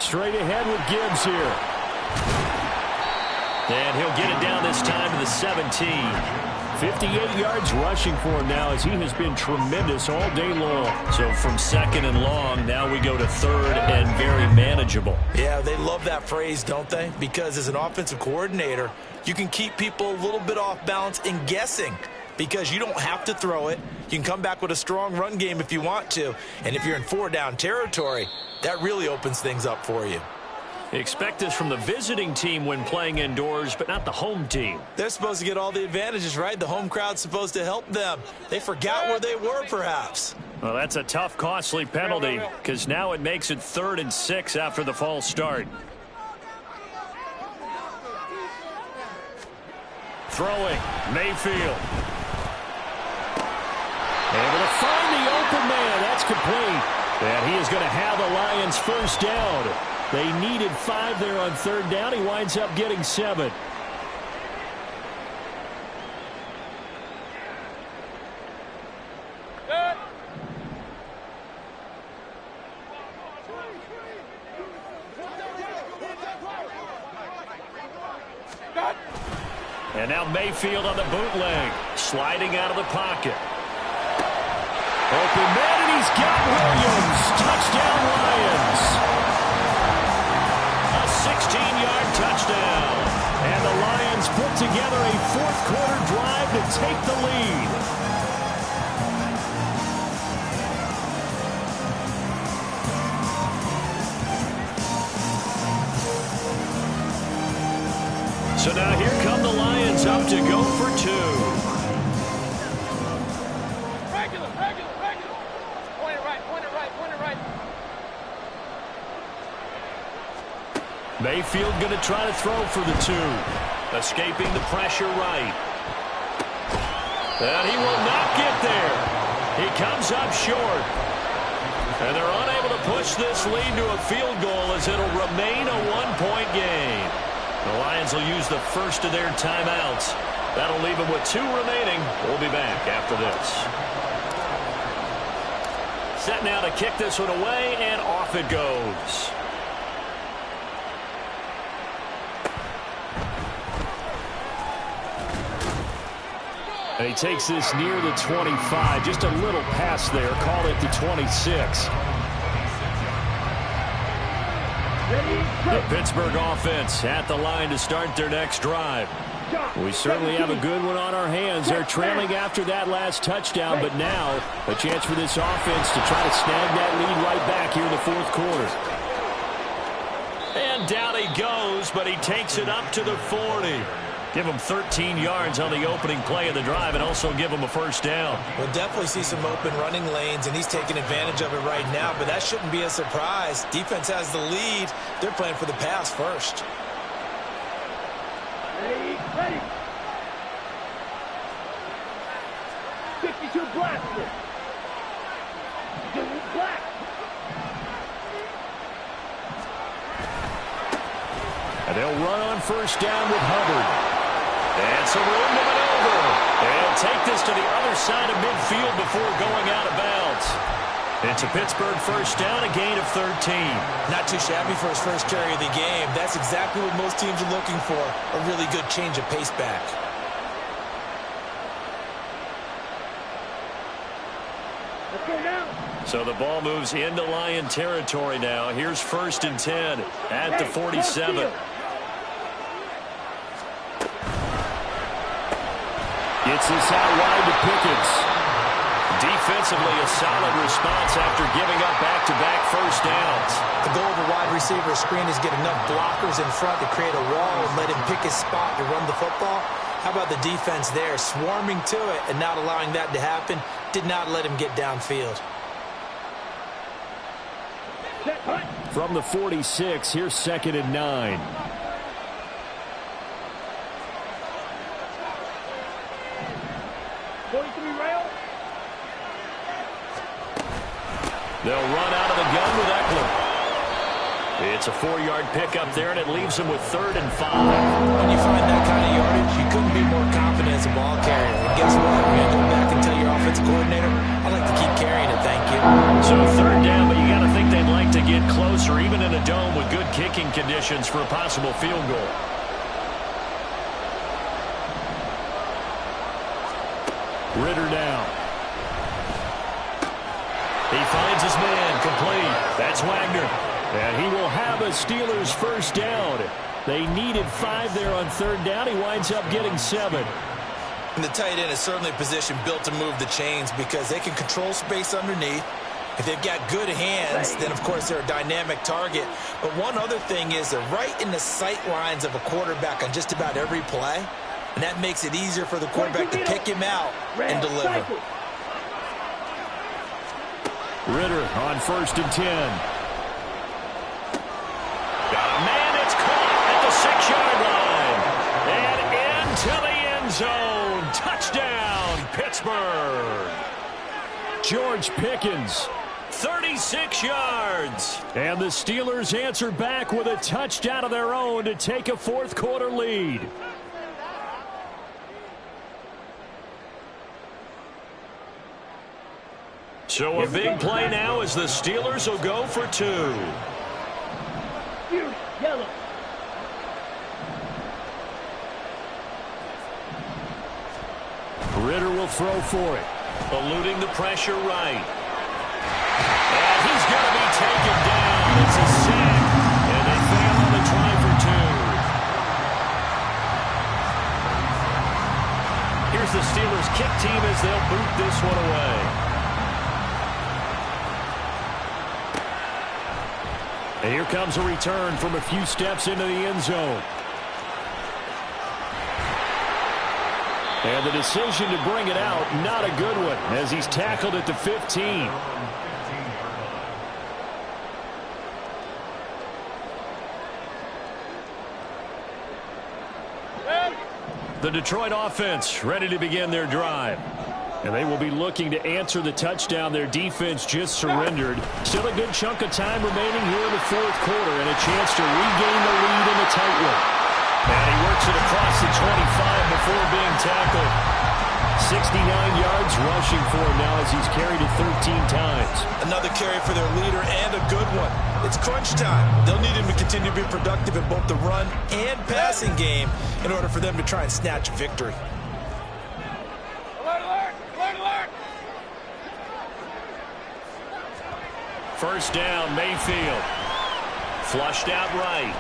Straight ahead with Gibbs here. And he'll get it down this time to the 17. 58 yards rushing for him now as he has been tremendous all day long. So from second and long, now we go to third and very manageable. Yeah, they love that phrase, don't they? Because as an offensive coordinator, you can keep people a little bit off balance and guessing because you don't have to throw it. You can come back with a strong run game if you want to. And if you're in 4-down territory, that really opens things up for you. Expect this from the visiting team when playing indoors, but not the home team. They're supposed to get all the advantages, right? The home crowd's supposed to help them. They forgot where they were, perhaps. Well, that's a tough, costly penalty because now it makes it 3rd and 6 after the false start. Throwing, Mayfield. Able to find the open man. That's complete. And he is going to have the Lions first down. They needed 5 there on 3rd down. He winds up getting 7. Good. Good. And now Mayfield on the bootleg. Sliding out of the pocket. Open man, and he's got Williams. Touchdown, Lions. A 16-yard touchdown. And the Lions put together a 4th-quarter drive to take the lead. So now here come the Lions up to go for 2. Regular. Point it right. Mayfield going to try to throw for the 2. Escaping the pressure right. And he will not get there. He comes up short. And they're unable to push this lead to a field goal as it'll remain a 1-point game. The Lions will use the first of their timeouts. That'll leave them with 2 remaining. We'll be back after this. Set now to kick this one away, and off it goes. And he takes this near the 25. Just a little pass there. Call it the 26. The Pittsburgh offense at the line to start their next drive. We certainly have a good one on our hands. They're trailing after that last touchdown, but now a chance for this offense to try to snag that lead right back here in the 4th quarter. And down he goes, but he takes it up to the 40. Give him 13 yards on the opening play of the drive and also give him a first down. We'll definitely see some open running lanes, and he's taking advantage of it right now, but that shouldn't be a surprise. Defense has the lead. They're playing for the pass first. Ready. 52 blaster. Black. And they'll run on first down with Hubbard. And some room to maneuver. They'll take this to the other side of midfield before going out of bounds. It's a Pittsburgh first down, a gain of 13. Not too shabby for his first carry of the game. That's exactly what most teams are looking for, a really good change of pace back. Let's go now. So the ball moves into Lion territory now. Here's 1st and 10 at the 47. Gets this out wide to Pickens. Defensively, a solid response after giving up back-to-back first downs. The goal of a wide receiver screen is get enough blockers in front to create a wall and let him pick his spot to run the football. How about the defense there, swarming to it and not allowing that to happen? Did not let him get downfield. From the 46, here's 2nd and 9. They'll run out of the gun with Eckler. It's a 4-yard pickup there, and it leaves him with 3rd and 5. When you find that kind of yardage, you couldn't be more confident as a ball carrier. And guess what? You're going to go back and tell your offensive coordinator, I'd like to keep carrying it, thank you. So 3rd down, but you got to think they'd like to get closer, even in a dome with good kicking conditions for a possible field goal. Ritter down. He finds his man, complete. That's Wagner. And he will have a Steelers 1st down. They needed 5 there on 3rd down. He winds up getting 7. And the tight end is certainly a position built to move the chains because they can control space underneath. If they've got good hands, then, of course, they're a dynamic target. But one other thing is they're right in the sight lines of a quarterback on just about every play. And that makes it easier for the quarterback to pick him out and deliver. Ritter on 1st and 10. Got a man, it's caught at the 6-yard line. And into the end zone. Touchdown, Pittsburgh. George Pickens, 36 yards. And the Steelers answer back with a touchdown of their own to take a 4th quarter lead. So a big play now as the Steelers will go for 2. Yellow. Ritter will throw for it. Eluding the pressure right. And he's going to be taken down. It's a sack. And they fail on the try for 2. Here's the Steelers kick team as they'll boot this one away. And here comes a return from a few steps into the end zone. And the decision to bring it out, not a good one, as he's tackled at the 15. The Detroit offense ready to begin their drive. And they will be looking to answer the touchdown their defense just surrendered. Still a good chunk of time remaining here in the 4th quarter and a chance to regain the lead in the tight one. And he works it across the 25 before being tackled. 69 yards rushing for him now as he's carried it 13 times. Another carry for their leader and a good one. It's crunch time. They'll need him to continue to be productive in both the run and passing game in order for them to try and snatch a victory. First down, Mayfield. Flushed out right.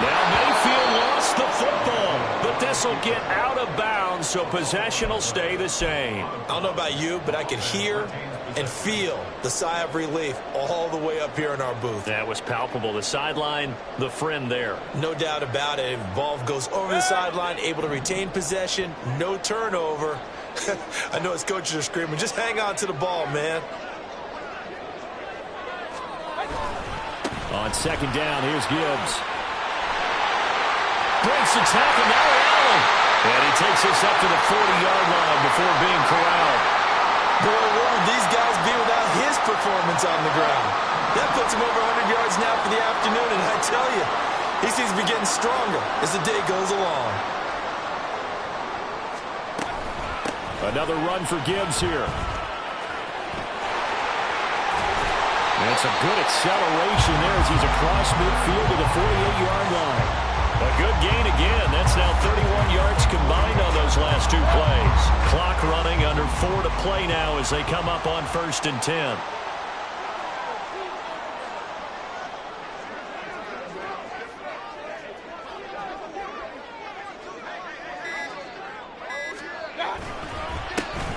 Now Mayfield lost the football, but this will get out of bounds, so possession will stay the same. I don't know about you, but I could hear and feel the sigh of relief all the way up here in our booth. That was palpable. The sideline, the friend there. No doubt about it. Ball goes over the sideline, able to retain possession, no turnover. I know his coaches are screaming, just hang on to the ball, man. On 2nd down, here's Gibbs. Breaks the tackle, now Allen. And he takes us up to the 40-yard line before being corralled. Boy, where would these guys be without his performance on the ground? That puts him over 100 yards now for the afternoon, and I tell you, he seems to be getting stronger as the day goes along. Another run for Gibbs here. And some good acceleration there as he's across midfield to the 48-yard line. A good gain again. That's now 31 yards combined on those last 2 plays. Clock running, under 4 to play now as they come up on 1st and 10.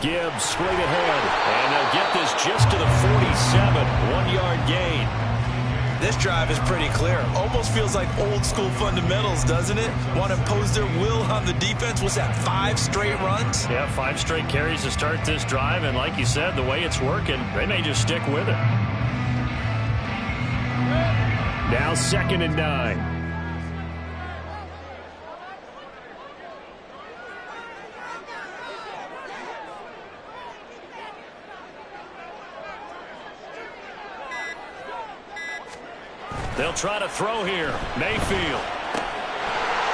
Gibbs straight ahead, and they'll get this just to the 47, 1-yard gain. This drive is pretty clear. Almost feels like old school fundamentals, doesn't it? Want to impose their will on the defense. What's that, 5 straight runs? Yeah, 5 straight carries to start this drive, and like you said, the way it's working, they may just stick with it. Now 2nd and 9. They'll try to throw here. Mayfield.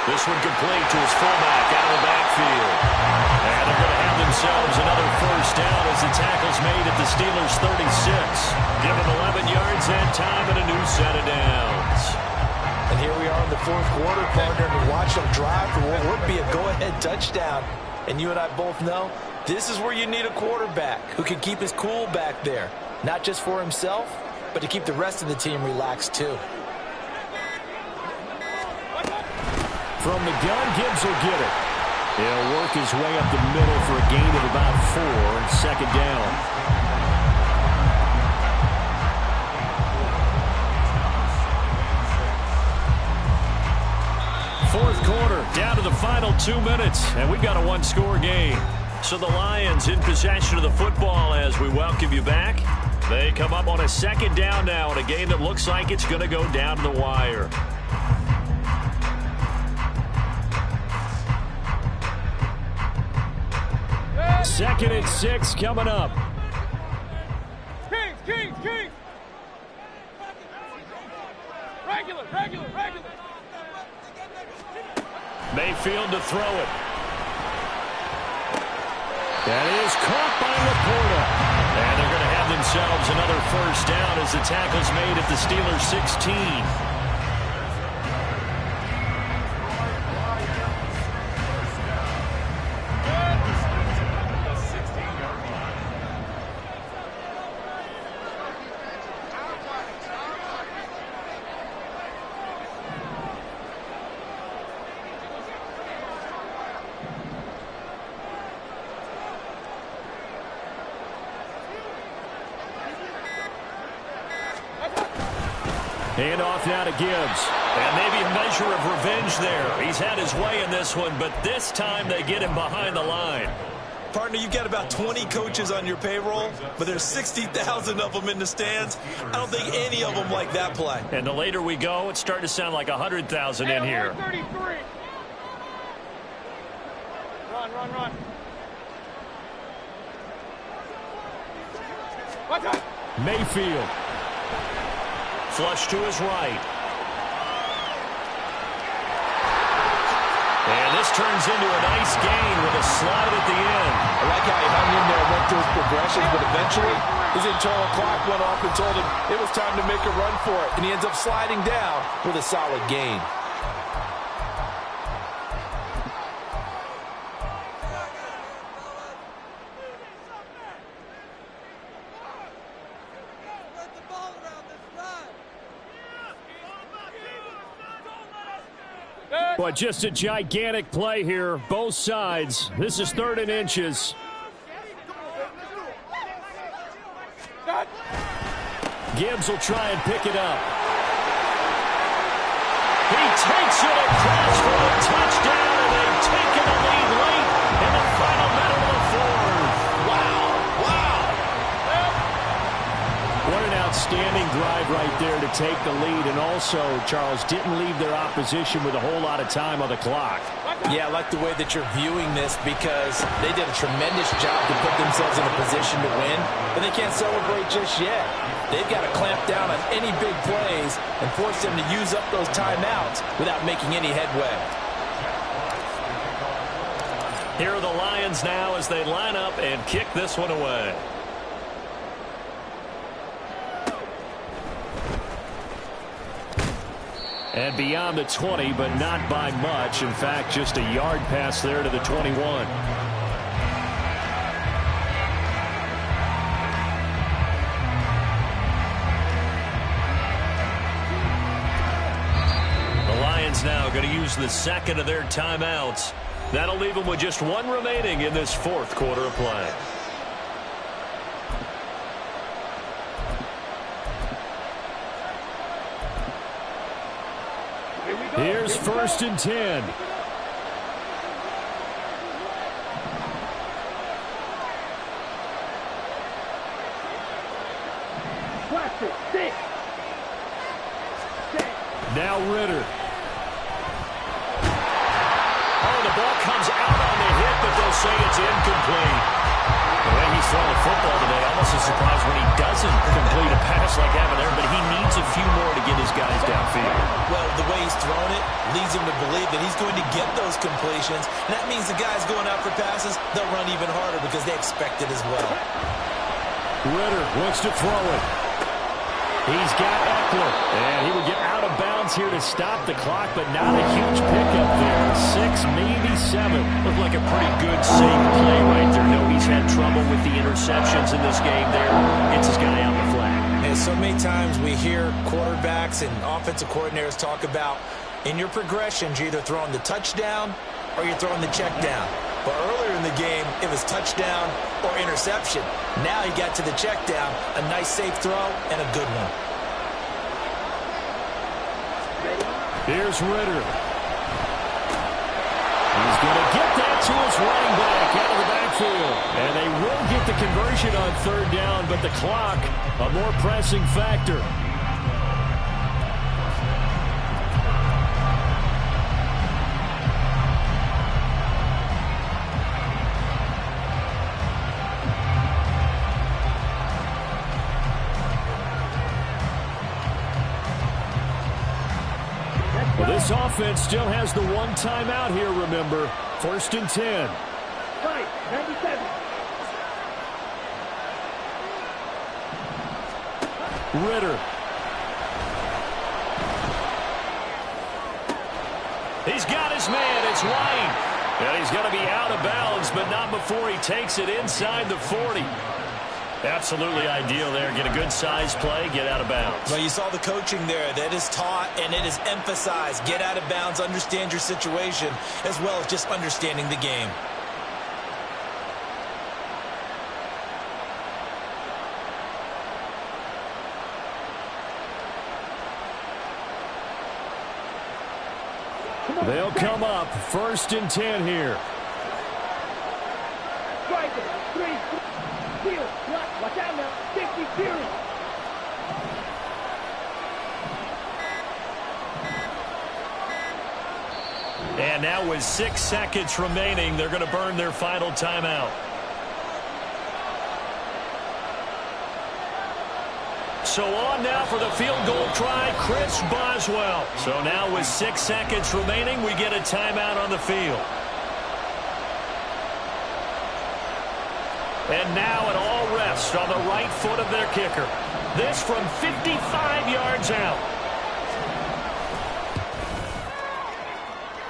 This one complete to his fullback out of the backfield. And they're going to have themselves another first down as the tackle's made at the Steelers' 36. Give them 11 yards that time and a new set of downs. And here we are in the fourth quarter, partner, and watch them drive for what would be a go-ahead touchdown. And you and I both know this is where you need a quarterback who can keep his cool back there, not just for himself, but to keep the rest of the team relaxed too. From the gun, Gibbs will get it. He'll work his way up the middle for a gain of about 4, second down. Fourth quarter, down to the final 2 minutes, and we've got a one-score game. So the Lions in possession of the football as we welcome you back. They come up on a second down now in a game that looks like it's going to go down to the wire. Second and 6 coming up. Kings. Regular. Mayfield to throw it. That is caught by Laporta. And they're going to have themselves another first down as the tackle's made at the Steelers' 16. Hand off now to Gibbs. And maybe a measure of revenge there. He's had his way in this one, but this time they get him behind the line. Partner, you've got about 20 coaches on your payroll, but there's 60,000 of them in the stands. I don't think any of them like that play. And the later we go, it's starting to sound like 100,000 in here. 133. Run. Watch out. Mayfield. Flush to his right. And this turns into a nice gain with a slide at the end. I like how he hung in there and went through his progressions, but eventually his internal clock went off and told him it was time to make a run for it. And he ends up sliding down with a solid gain. But just a gigantic play here, both sides. This is 3rd and inches. Gibbs will try and pick it up. He takes it across for a touchdown, and they've taken the lead late in the final minute of the fourth. Wow. What an outstanding drive right there to take the lead, and also, Charles, didn't leave their opposition with a whole lot of time on the clock. Yeah, I like the way that you're viewing this because they did a tremendous job to put themselves in a position to win, but they can't celebrate just yet. They've got to clamp down on any big plays and force them to use up those timeouts without making any headway. Here are the Lions now as they line up and kick this one away. And beyond the 20, but not by much. In fact, just a yard pass there to the 21. The Lions now going to use the second of their timeouts. That'll leave them with just one remaining in this fourth quarter of play. Here's 1st and 10. Now Ritter. Oh, the ball comes out on the hit, but they'll say it's incomplete. The way he he's throwing the football today. Almost a surprise when he doesn't complete a pass like having there, but he needs a few more to get his guys downfield. Well, the way he's thrown it leads him to believe that he's going to get those completions. And that means the guys going out for passes, they'll run even harder because they expect it as well. Ritter wants to throw it. He's got Eckler, and he would get out of bounds here to stop the clock, but not a huge pickup there. 6, maybe 7. Looked like a pretty good, safe play right there. No, he's had trouble with the interceptions in this game there. Gets his guy out the flag. And so many times we hear quarterbacks and offensive coordinators talk about in your progressions, you're either throwing the touchdown or you're throwing the check down. But earlier in the game, it was touchdown or interception. Now he got to the check down, a nice safe throw, and a good one. Here's Ritter. He's going to get that to his running back out of the backfield. And they will get the conversion on 3rd down, but the clock, a more pressing factor. Well, this offense still has the one timeout here, remember. 1st and 10. Fight, 97. Ritter. He's got his man. It's White. And he's going to be out of bounds, but not before he takes it inside the 40. Absolutely ideal there. Get a good size play, get out of bounds. Well, you saw the coaching there. That is taught and it is emphasized. Get out of bounds, understand your situation, as well as just understanding the game. They'll come up 1st and 10 here. Striker, 3, field, block, watch out now, 60, field. And now with 6 seconds remaining, they're going to burn their final timeout. So on now for the field goal try, Chris Boswell. So now with 6 seconds remaining, we get a timeout on the field. And now it all rests on the right foot of their kicker. This from 55 yards out.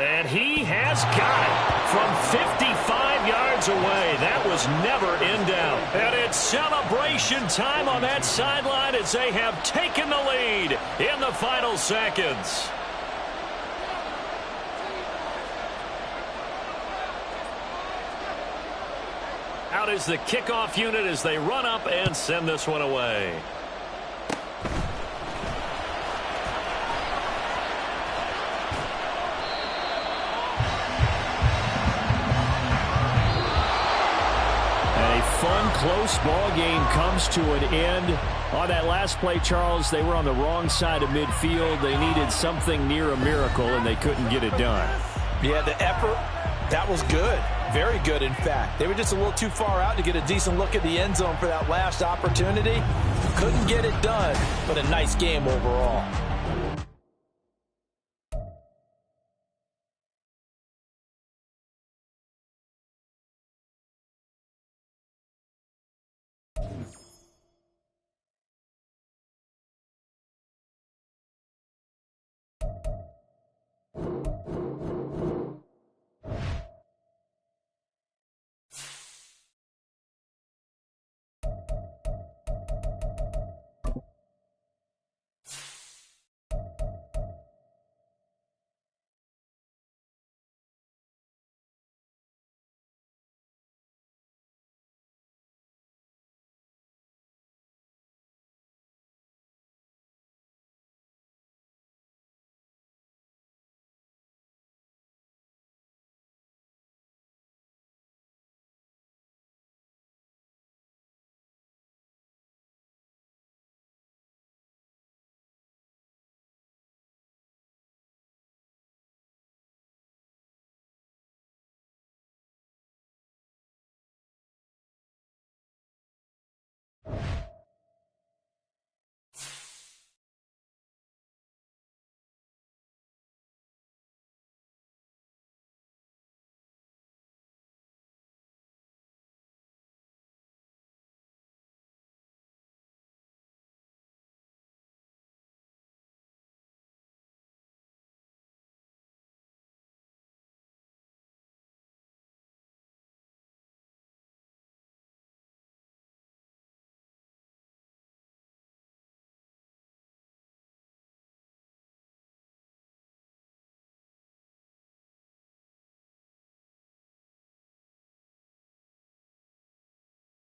And he has got it from 55 yards away. That was never in doubt. And it's celebration time on that sideline as they have taken the lead in the final seconds. Out is the kickoff unit as they run up and send this one away. Fun, close ball game comes to an end. On that last play, Charles, they were on the wrong side of midfield. They needed something near a miracle, and they couldn't get it done. Yeah, the effort, that was good. Very good, in fact. They were just a little too far out to get a decent look at the end zone for that last opportunity. Couldn't get it done, but a nice game overall.